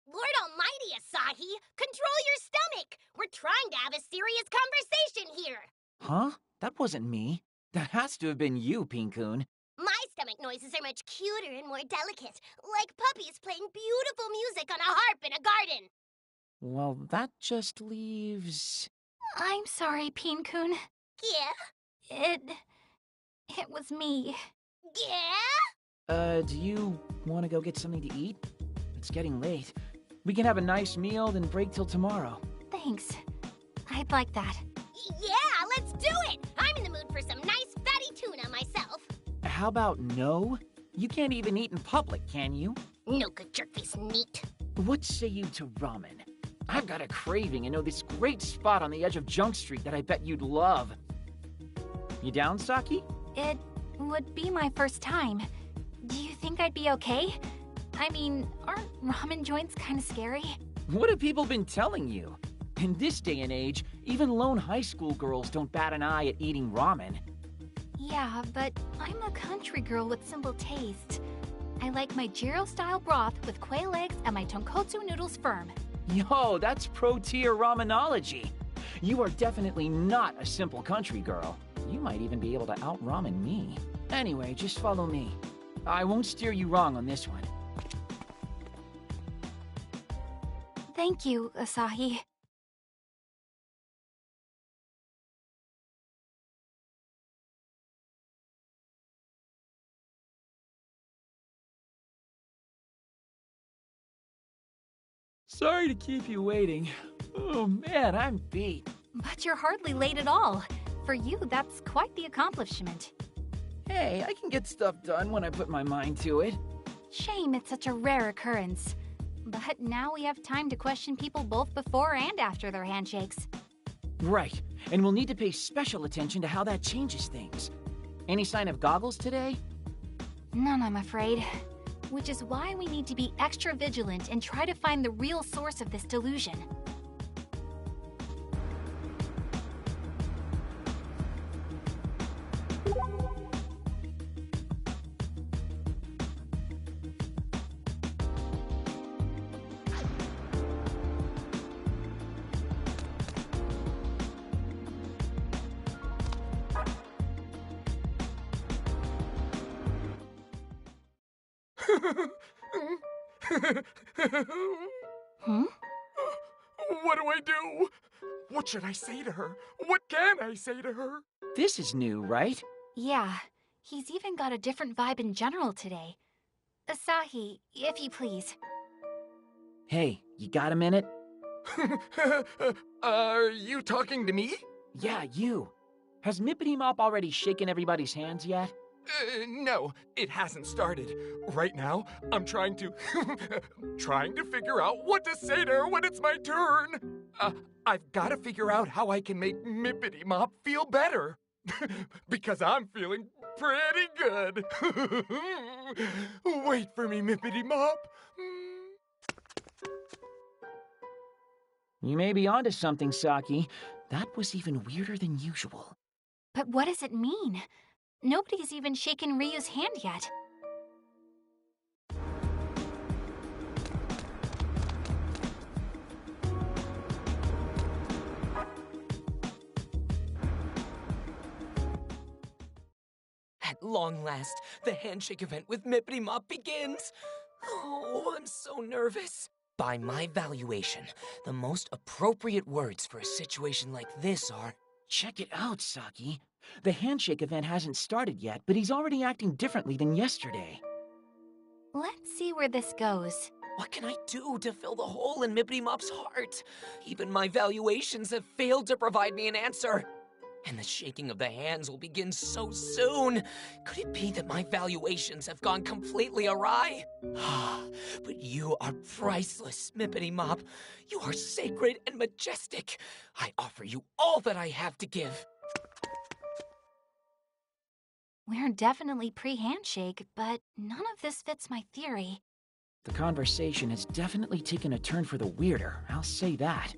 almighty, Asahi! Control your stomach! We're trying to have a serious conversation here! Huh? That wasn't me. That has to have been you, Pinkun. My stomach noises are much cuter and more delicate, like puppies playing beautiful music on a harp in a garden. Well, that just leaves... I'm sorry, Pinkun. Yeah? It was me. Yeah? Do you want to go get something to eat? It's getting late. We can have a nice meal, then break till tomorrow. Thanks. I'd like that. Yeah, let's do it! I'm in the mood for some nice fatty tuna myself. How about no? You can't even eat in public, can you? No good jerk-face meat. What say you to ramen? I've got a craving and know this great spot on the edge of Junk Street that I bet you'd love. You down, Saki? It would be my first time. Do you think I'd be okay? I mean, aren't ramen joints kind of scary? What have people been telling you? In this day and age, even lone high school girls don't bat an eye at eating ramen. Yeah, but I'm a country girl with simple taste. I like my gyro-style broth with quail eggs and my tonkotsu noodles firm. Yo, that's pro-tier ramenology. You are definitely not a simple country girl. You might even be able to out-ramen me. Anyway, just follow me. I won't steer you wrong on this one. Thank you, Asahi. Sorry to keep you waiting. Oh man, I'm beat. But you're hardly late at all. For you, that's quite the accomplishment. Hey, I can get stuff done when I put my mind to it. Shame it's such a rare occurrence. But now we have time to question people both before and after their handshakes. Right, and we'll need to pay special attention to how that changes things. Any sign of Goggles today? None, I'm afraid. Which is why we need to be extra vigilant and try to find the real source of this delusion. Hmm? What do I do? What should I say to her? What can I say to her? This is new, right? Yeah, he's even got a different vibe in general today. Asahi, if you please. Hey, you got a minute? Are you talking to me? Yeah, you. Has Mippity Mop already shaken everybody's hands yet? No, it hasn't started. Right now, I'm trying to figure out what to say to her when it's my turn. I've got to figure out how I can make Mippity Mop feel better. Because I'm feeling pretty good. Wait for me, Mippity Mop. You may be onto something, Saki. That was even weirder than usual. But what does it mean? Nobody's even shaken Ryu's hand yet. At long last, the handshake event with Mippity Mop begins. Oh, I'm so nervous. By my valuation, the most appropriate words for a situation like this are... Check it out, Saki. The handshake event hasn't started yet, but he's already acting differently than yesterday. Let's see where this goes. What can I do to fill the hole in Mippity Mop's heart? Even my valuations have failed to provide me an answer. And the shaking of the hands will begin so soon. Could it be that my valuations have gone completely awry? But you are priceless, Mippity Mop. You are sacred and majestic. I offer you all that I have to give. We're definitely pre-handshake, but none of this fits my theory. The conversation has definitely taken a turn for the weirder, I'll say that.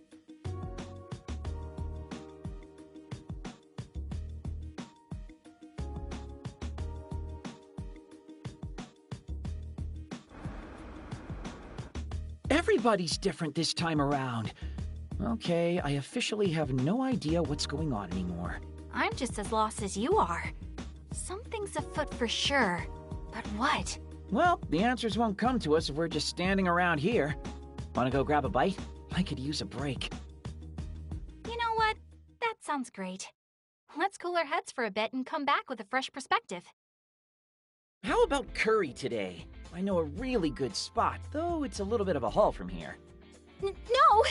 Everybody's different this time around. Okay, I officially have no idea what's going on anymore. I'm just as lost as you are. Something's afoot for sure, but what? Well, the answers won't come to us if we're just standing around here. Wanna go grab a bite? I could use a break. You know what? That sounds great. Let's cool our heads for a bit and come back with a fresh perspective. How about curry today? I know a really good spot, though it's a little bit of a haul from here. No,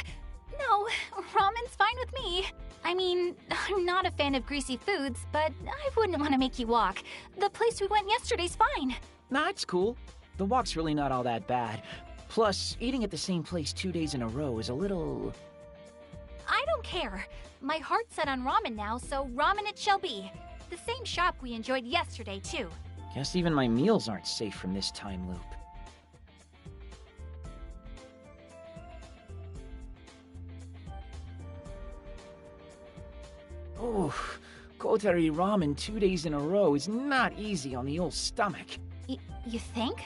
ramen's fine with me. I mean, I'm not a fan of greasy foods, but I wouldn't want to make you walk. The place we went yesterday's fine. Nah, it's cool. The walk's really not all that bad. Plus, eating at the same place 2 days in a row is a little... I don't care. My heart's set on ramen now, so ramen it shall be. The same shop we enjoyed yesterday, too. Guess even my meals aren't safe from this time loop. Oh, Kotari ramen 2 days in a row is not easy on the old stomach. You think?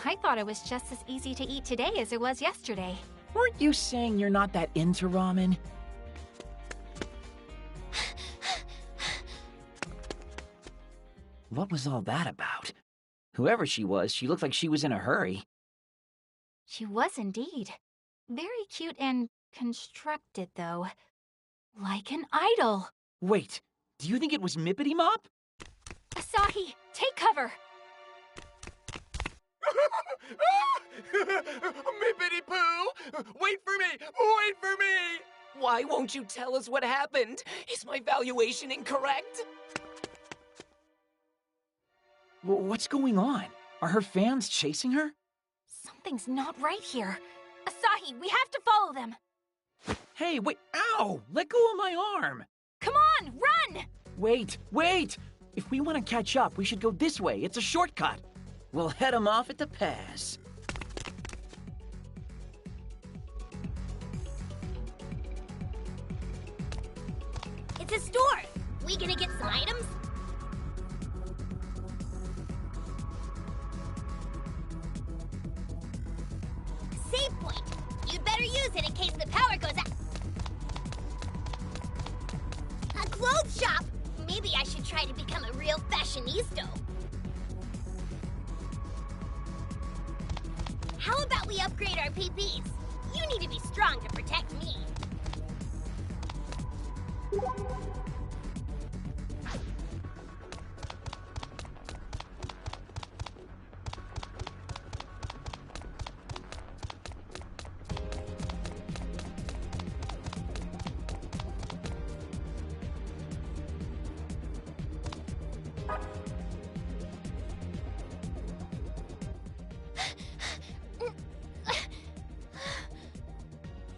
I thought it was just as easy to eat today as it was yesterday. Weren't you saying you're not that into ramen? What was all that about? Whoever she was, she looked like she was in a hurry. She was indeed. Very cute and constructed, though. Like an idol. Wait, do you think it was Mippity Mop? Asahi, take cover! Mippity Poo! Wait for me! Wait for me! Why, Why won't you tell us what happened? Is my valuation incorrect? What's going on? Are her fans chasing her? Something's not right here. Asahi, we have to follow them. Hey, wait, ow! Let go of my arm! Come on, run! Wait! If we want to catch up, we should go this way. It's a shortcut. We'll head them off at the pass. It's a store. We gonna get some items? Save point. You'd better use it in case the power goes out. A clothes shop. Maybe I should try to become a real fashionista. How about we upgrade our PPs? You need to be strong to protect me.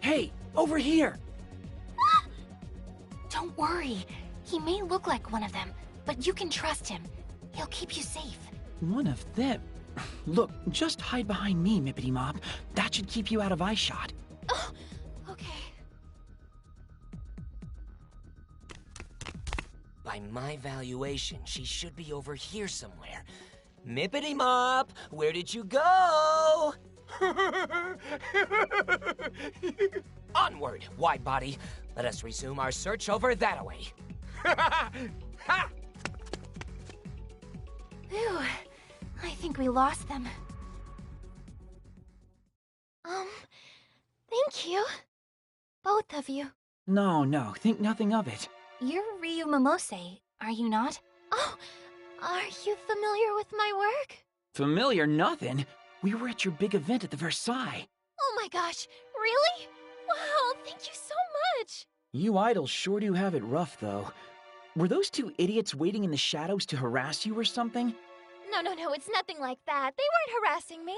Hey, over here! Don't worry. He may look like one of them, but you can trust him. He'll keep you safe. One of them? Look, just hide behind me, Mippity Mop. That should keep you out of eyeshot. Oh, okay. By my valuation, she should be over here somewhere. Mippity Mop, where did you go? Onward, wide body. Let us resume our search over that-a-way. Phew. I think we lost them. Thank you. Both of you. No, think nothing of it. You're Ryu Momose, are you not? Oh, are you familiar with my work? Familiar nothing. We were at your big event at the Versailles. Oh my gosh, really? Wow, thank you so much. You idols sure do have it rough, though. Were those two idiots waiting in the shadows to harass you or something? No, it's nothing like that. They weren't harassing me.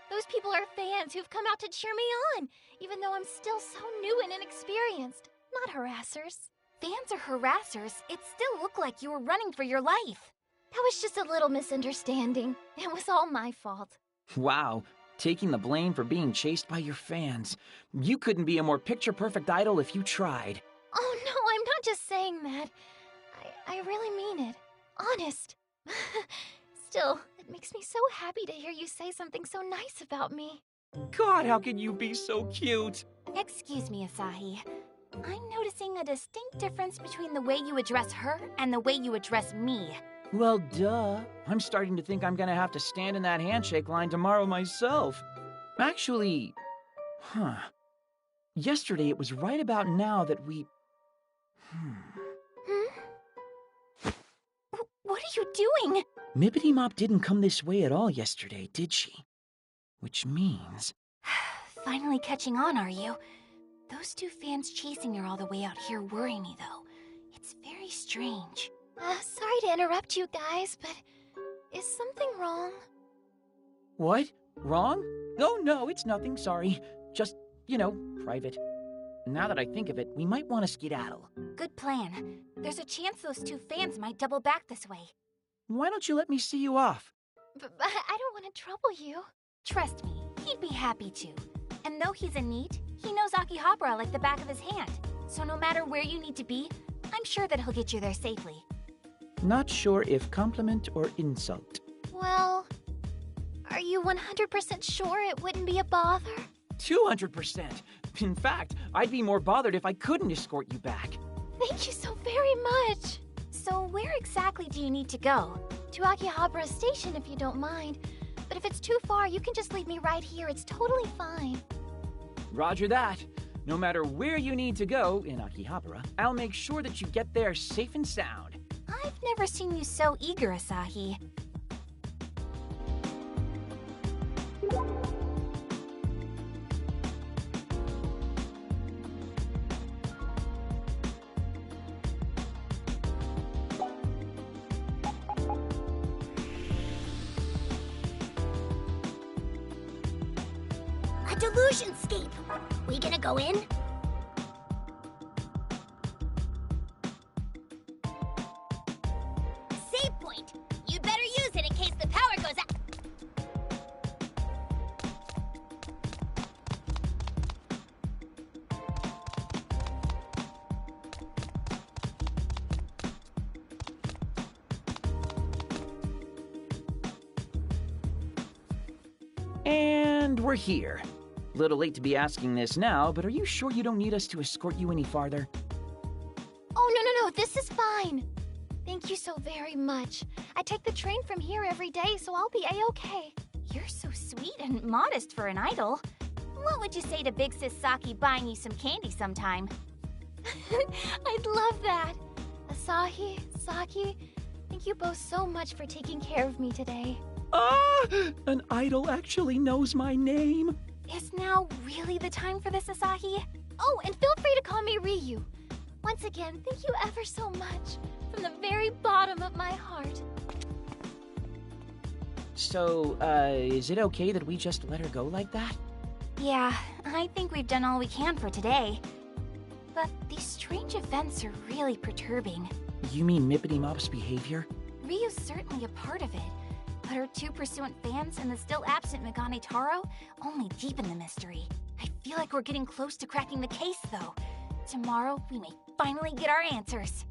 Those people are fans who've come out to cheer me on, even though I'm still so new and inexperienced. Not harassers. Fans are harassers. It still looked like you were running for your life. That was just a little misunderstanding. It was all my fault. Wow, taking the blame for being chased by your fans. You couldn't be a more picture-perfect idol if you tried. Oh no, I'm not just saying that. I really mean it. Honest. Still, it makes me so happy to hear you say something so nice about me. God, how can you be so cute? Excuse me, Asahi. I'm noticing a distinct difference between the way you address her and the way you address me. Well, duh. I'm starting to think I'm gonna have to stand in that handshake line tomorrow myself. Actually, yesterday it was right about now that we... What are you doing? Mippity Mop didn't come this way at all yesterday, did she? Which means... Finally catching on, are you? Those two fans chasing her all the way out here worry me, though. It's very strange. Sorry to interrupt you guys, but is something wrong? What? Wrong? Oh, no, it's nothing, sorry. Just, private. Now that I think of it, we might want to skedaddle. Good plan. There's a chance those two fans might double back this way. Why don't you let me see you off? But I don't want to trouble you. Trust me, he'd be happy to. And though he's a NEET, he knows Akihabara like the back of his hand. So no matter where you need to be, I'm sure that he'll get you there safely. Not sure if compliment or insult. Well, are you 100% sure it wouldn't be a bother? 200%. In fact, I'd be more bothered if I couldn't escort you back. Thank you so very much. So where exactly do you need to go? To Akihabara Station if you don't mind. But if it's too far, you can just leave me right here. It's totally fine. Roger that. No matter where you need to go in Akihabara, I'll make sure that you get there safe and sound. I've never seen you so eager, Asahi. A delusionscape! We gonna go in? Save point! You'd better use it in case the power goes out. And we're here. Little late to be asking this now, but are you sure you don't need us to escort you any farther? Oh, no, this is fine. Thank you so very much. I take the train from here every day, so I'll be a-okay. You're so sweet and modest for an idol. What would you say to Big Sis Saki buying you some candy sometime? I'd love that. Asahi, Saki, thank you both so much for taking care of me today. Ah! An idol actually knows my name. Is now really the time for this, Asahi? Oh, and feel free to call me Ryu. Once again, thank you ever so much. From the very bottom of my heart. So, is it okay that we just let her go like that? Yeah, I think we've done all we can for today. But these strange events are really perturbing. You mean Mippity Mop's behavior? Ryu's certainly a part of it, but her two pursuant fans and the still absent Megane Taro only deepen the mystery. I feel like we're getting close to cracking the case, though. Tomorrow, we may finally get our answers.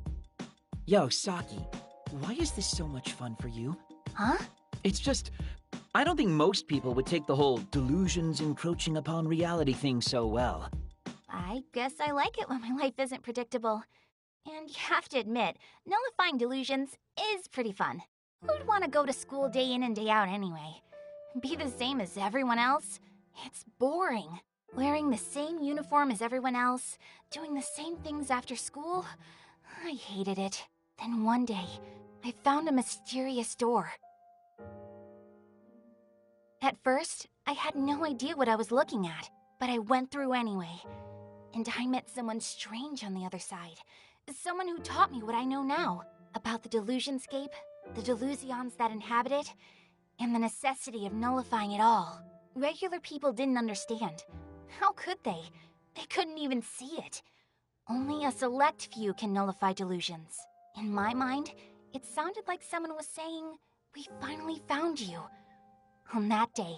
Yo, Saki, why is this so much fun for you? Huh? It's just, I don't think most people would take the whole delusions encroaching upon reality thing so well. I guess I like it when my life isn't predictable. And you have to admit, nullifying delusions is pretty fun. Who'd want to go to school day in and day out anyway? Be the same as everyone else? It's boring. Wearing the same uniform as everyone else, doing the same things after school? I hated it. Then one day, I found a mysterious door. At first, I had no idea what I was looking at, but I went through anyway. And I met someone strange on the other side. Someone who taught me what I know now about the delusionscape, the delusions that inhabit it, and the necessity of nullifying it all. Regular people didn't understand. How could they? They couldn't even see it. Only a select few can nullify delusions. In my mind, it sounded like someone was saying, "We finally found you." On that day,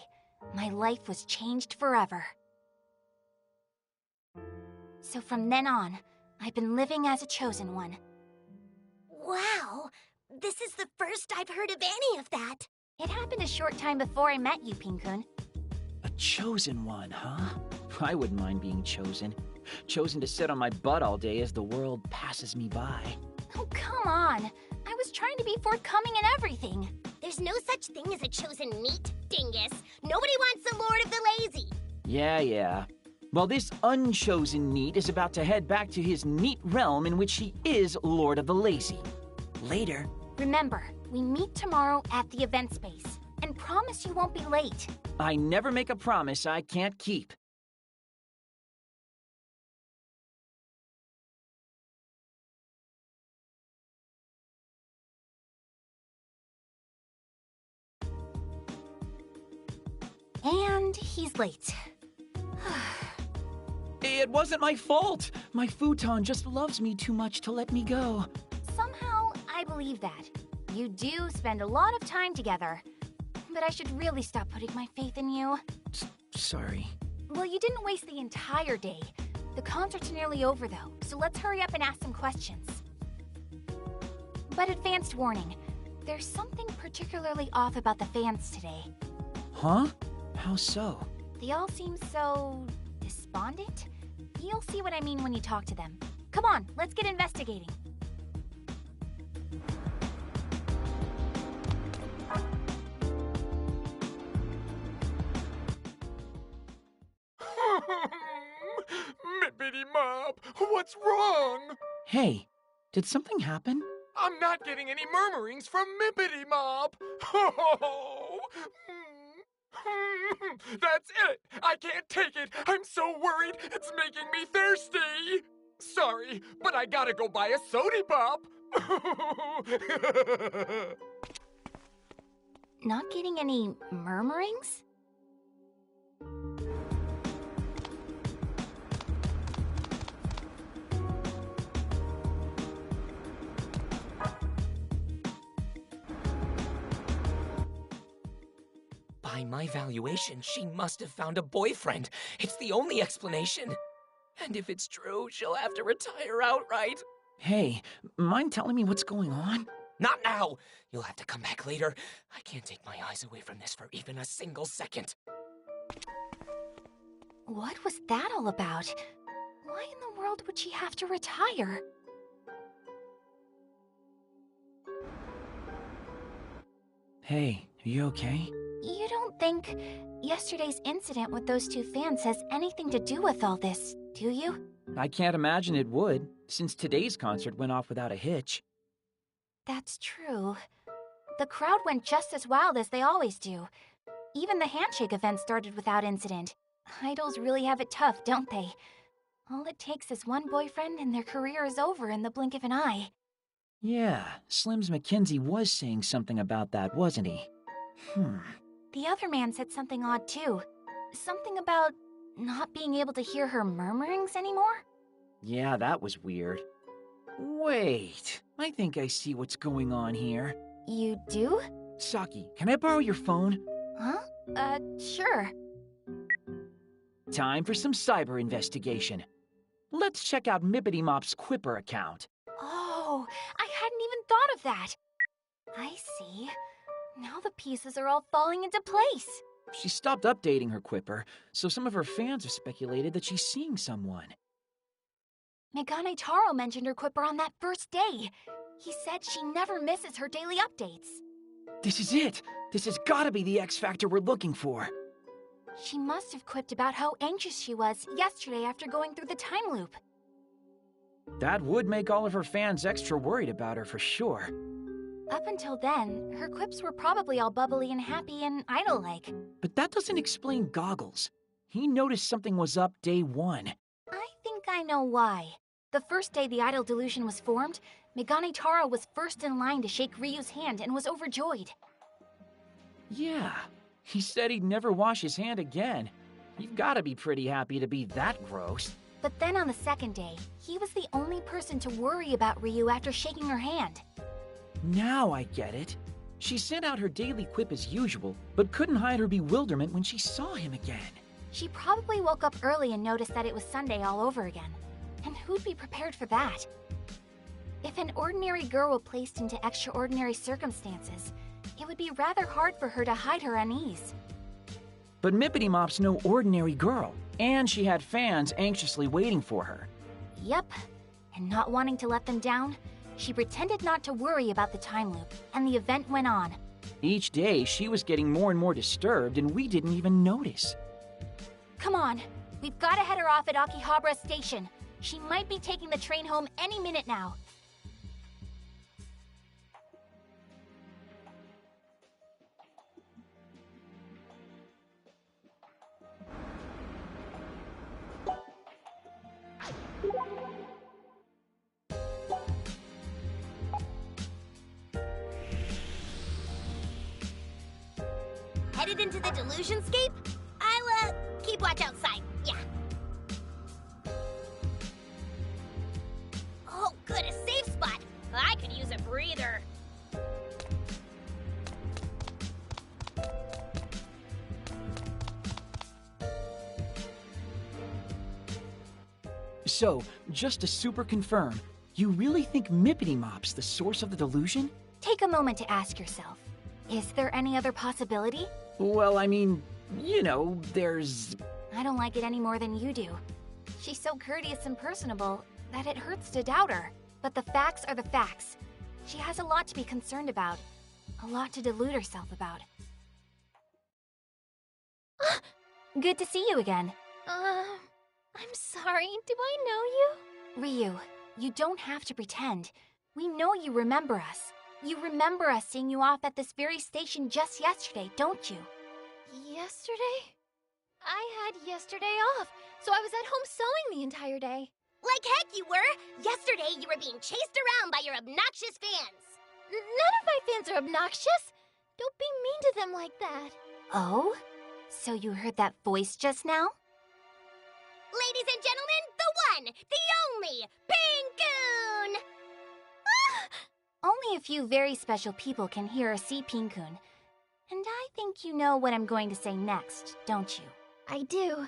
my life was changed forever. So from then on, I've been living as a chosen one. Wow! This is the first I've heard of any of that. It happened a short time before I met you, Pin-kun. A chosen one, huh? I wouldn't mind being chosen. Chosen to sit on my butt all day as the world passes me by. Oh, come on. I was trying to be forthcoming and everything. There's no such thing as a chosen meat, dingus. Nobody wants the Lord of the Lazy. Yeah. Well, this unchosen NEET is about to head back to his NEET realm in which he is Lord of the Lazy. Later. Remember, we meet tomorrow at the event space. And promise you won't be late. I never make a promise I can't keep. And he's late. It wasn't my fault. My futon just loves me too much to let me go. Somehow, I believe that. You do spend a lot of time together. But I should really stop putting my faith in you. Sorry. Well, you didn't waste the entire day. The concert's nearly over, though, so let's hurry up and ask some questions. But advanced warning, there's something particularly off about the fans today. Huh? How so? They all seem so despondent? You'll see what I mean when you talk to them. Come on, let's get investigating. Mippity Mop, what's wrong? Hey, did something happen? I'm not getting any murmurings from Mippity Mop. Oh, that's it. I can't take it. I'm so worried. It's making me thirsty. Sorry, but I gotta go buy a sody pop. Not getting any murmurings? By my valuation, she must have found a boyfriend. It's the only explanation. And if it's true, she'll have to retire outright. Hey, mind telling me what's going on? Not now! You'll have to come back later. I can't take my eyes away from this for even a single second. What was that all about? Why in the world would she have to retire? Hey, are you okay? You don't think yesterday's incident with those two fans has anything to do with all this, do you? I can't imagine it would, since today's concert went off without a hitch. That's true. The crowd went just as wild as they always do. Even the handshake event started without incident. Idols really have it tough, don't they? All it takes is one boyfriend and their career is over in the blink of an eye. Yeah, Slim's Mackenzie was saying something about that, wasn't he? The other man said something odd too. Something about not being able to hear her murmurings anymore? Yeah, that was weird. Wait, I think I see what's going on here. You do? Saki, can I borrow your phone? Huh? Sure. Time for some cyber investigation. Let's check out Mippity Mop's Quipper account. Oh, I hadn't even thought of that. I see. Now the pieces are all falling into place. She stopped updating her Quipper, so some of her fans have speculated that she's seeing someone. Megane Taro mentioned her Quipper on that first day. He said she never misses her daily updates. This is it! This has gotta be the X Factor we're looking for. She must have quipped about how anxious she was yesterday after going through the time loop. That would make all of her fans extra worried about her for sure. Up until then, her quips were probably all bubbly and happy and idol-like. But that doesn't explain Goggles. He noticed something was up day one. I think I know why. The first day the idol delusion was formed, Megane Taro was first in line to shake Ryu's hand and was overjoyed. Yeah, he said he'd never wash his hand again. You've gotta be pretty happy to be that gross. But then on the second day, he was the only person to worry about Ryu after shaking her hand. Now I get it. She sent out her daily quip as usual, but couldn't hide her bewilderment when she saw him again. She probably woke up early and noticed that it was Sunday all over again. And who'd be prepared for that? If an ordinary girl were placed into extraordinary circumstances, it would be rather hard for her to hide her unease. But Mippity Mop's no ordinary girl, and she had fans anxiously waiting for her. Yep, and not wanting to let them down, she pretended not to worry about the time loop, and the event went on. Each day, she was getting more and more disturbed, and we didn't even notice. Come on, we've got to head her off at AKIBA'S station. She might be taking the train home any minute now. Headed into the Delusionscape? I'll, keep watch outside, yeah. Oh, good, a safe spot. I could use a breather. So, just to super confirm, you really think Mippity Mop's the source of the delusion? Take a moment to ask yourself, is there any other possibility? Well, I mean, you know, there's... I don't like it any more than you do. She's so courteous and personable that it hurts to doubt her. But the facts are the facts. She has a lot to be concerned about. A lot to delude herself about. Good to see you again. I'm sorry, do I know you? Ryu, you don't have to pretend. We know you remember us. You remember us seeing you off at this very station just yesterday, don't you? Yesterday? I had yesterday off, so I was at home sewing the entire day. Like heck you were! Yesterday you were being chased around by your obnoxious fans. None of my fans are obnoxious. Don't be mean to them like that. Oh? So you heard that voice just now? Ladies and gentlemen, the one, the only, Pinkoon! Only a few very special people can hear or see Pinkoon. And I think you know what I'm going to say next, don't you? I do.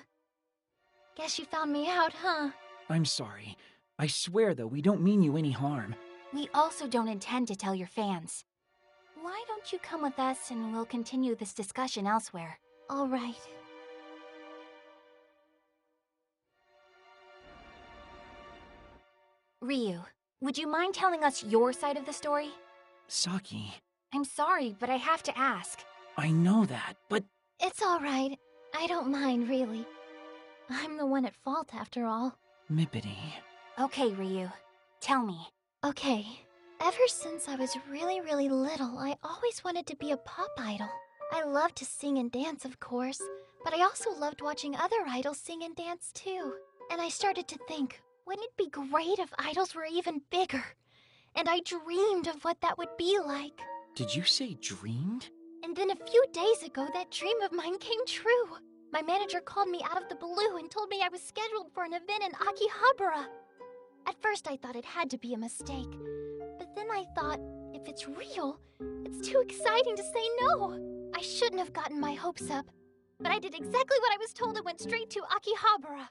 Guess you found me out, huh? I'm sorry. I swear, though, we don't mean you any harm. We also don't intend to tell your fans. Why don't you come with us and we'll continue this discussion elsewhere? All right. Ryu, would you mind telling us your side of the story? Saki, I'm sorry, but I have to ask. I know that, but... It's all right. I don't mind, really. I'm the one at fault, after all. Mippity. Okay, Ryu. Tell me. Okay. Ever since I was really, really little, I always wanted to be a pop idol. I loved to sing and dance, of course, but I also loved watching other idols sing and dance, too. And I started to think, wouldn't it be great if idols were even bigger? And I dreamed of what that would be like. Did you say dreamed? And then a few days ago, that dream of mine came true. My manager called me out of the blue and told me I was scheduled for an event in Akihabara. At first, I thought it had to be a mistake. But then I thought, if it's real, it's too exciting to say no. I shouldn't have gotten my hopes up. But I did exactly what I was told and went straight to Akihabara.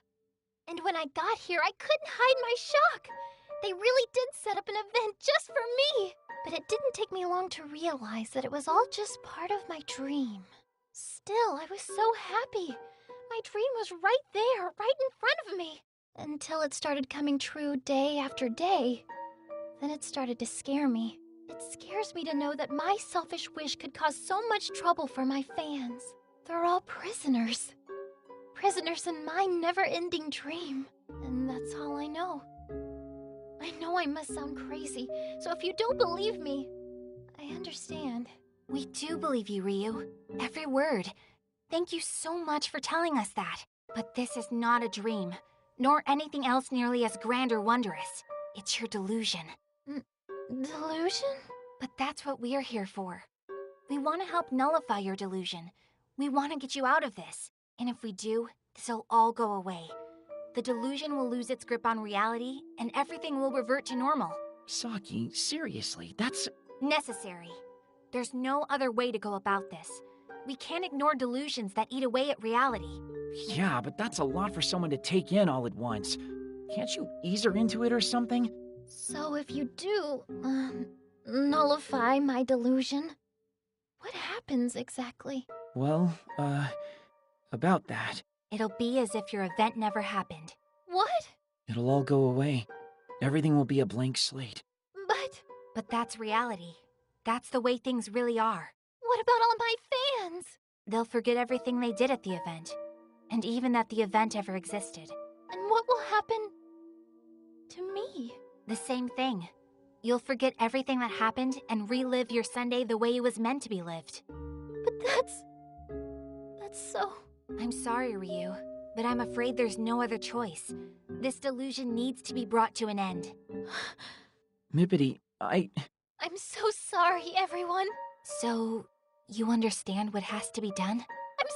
And when I got here, I couldn't hide my shock. They really did set up an event just for me. But it didn't take me long to realize that it was all just part of my dream. Still, I was so happy. My dream was right there, right in front of me. Until it started coming true day after day. Then it started to scare me. It scares me to know that my selfish wish could cause so much trouble for my fans. They're all prisoners. Prisoners in my never-ending dream. And that's all I know. I know I must sound crazy, so if you don't believe me, I understand. We do believe you, Ryu. Every word. Thank you so much for telling us that. But this is not a dream, nor anything else nearly as grand or wondrous. It's your delusion. Delusion? But that's what we're here for. We want to help nullify your delusion. We want to get you out of this. And if we do, this'll all go away. The delusion will lose its grip on reality, and everything will revert to normal. Saki, seriously, that's... Necessary. There's no other way to go about this. We can't ignore delusions that eat away at reality. Yeah, but that's a lot for someone to take in all at once. Can't you ease her into it or something? So if you do, nullify my delusion, what happens exactly? Well, about that. It'll be as if your event never happened. What? It'll all go away. Everything will be a blank slate. But that's reality. That's the way things really are. What about all my fans? They'll forget everything they did at the event. And even that the event ever existed. And what will happen to me? The same thing. You'll forget everything that happened and relive your Sunday the way it was meant to be lived. But that's so... I'm sorry, Ryu, but I'm afraid there's no other choice. This delusion needs to be brought to an end. Mippity, I'm so sorry, everyone. So, you understand what has to be done? I'm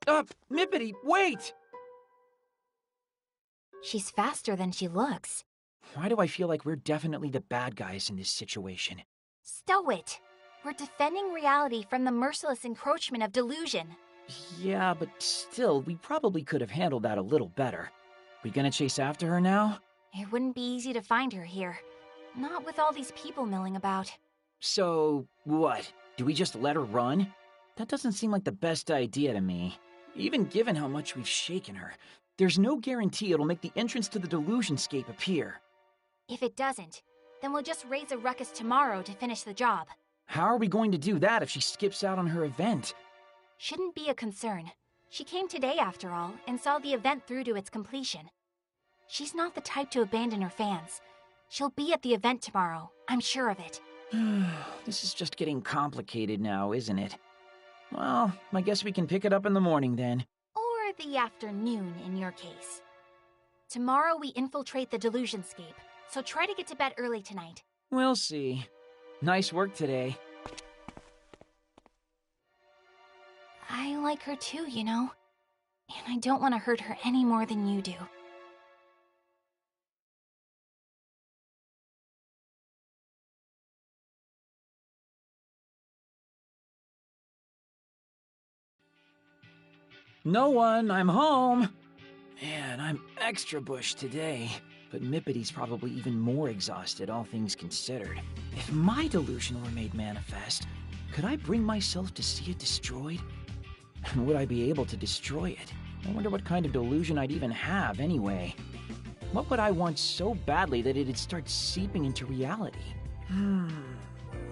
sorry! Mippity, wait! She's faster than she looks. Why do I feel like we're definitely the bad guys in this situation? Stow it! We're defending reality from the merciless encroachment of delusion. Yeah, but still, we probably could have handled that a little better. We gonna chase after her now? It wouldn't be easy to find her here. Not with all these people milling about. So, what? Do we just let her run? That doesn't seem like the best idea to me. Even given how much we've shaken her, there's no guarantee it'll make the entrance to the Delusionscape appear. If it doesn't, then we'll just raise a ruckus tomorrow to finish the job. How are we going to do that if she skips out on her event? Shouldn't be a concern. She came today after all, and saw the event through to its completion. She's not the type to abandon her fans. She'll be at the event tomorrow, I'm sure of it. This is just getting complicated now, isn't it? Well, I guess we can pick it up in the morning then. Or the afternoon, in your case. Tomorrow we infiltrate the Delusionscape, so try to get to bed early tonight. We'll see. Nice work today. I like her too, you know. And I don't want to hurt her any more than you do. No one, I'm home. Man, I'm extra bush today. But Mippity's probably even more exhausted, all things considered. If my delusion were made manifest, could I bring myself to see it destroyed? And would I be able to destroy it? I wonder what kind of delusion I'd even have, anyway. What would I want so badly that it'd start seeping into reality?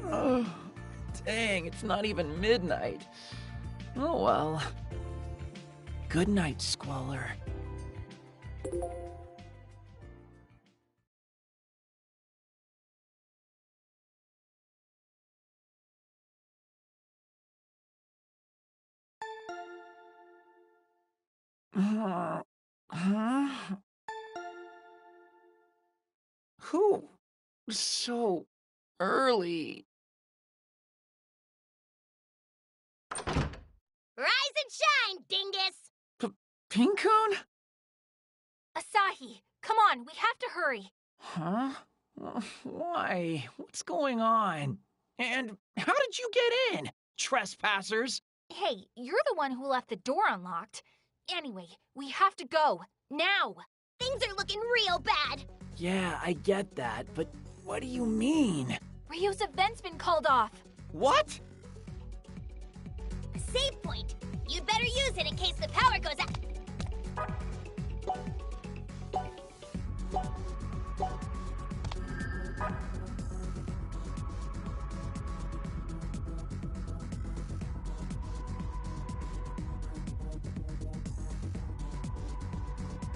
Oh, dang, it's not even midnight. Oh well. Good night, Squalor. Who? So early. Rise and shine, dingus! Pincoon? Asahi, come on, we have to hurry. Huh? Why? What's going on? And how did you get in? Trespassers? Hey, you're the one who left the door unlocked. Anyway, we have to go. Now! Things are looking real bad! Yeah, I get that, but what do you mean? Ryu's event's been called off. What? A save point! You'd better use it in case the power goes out.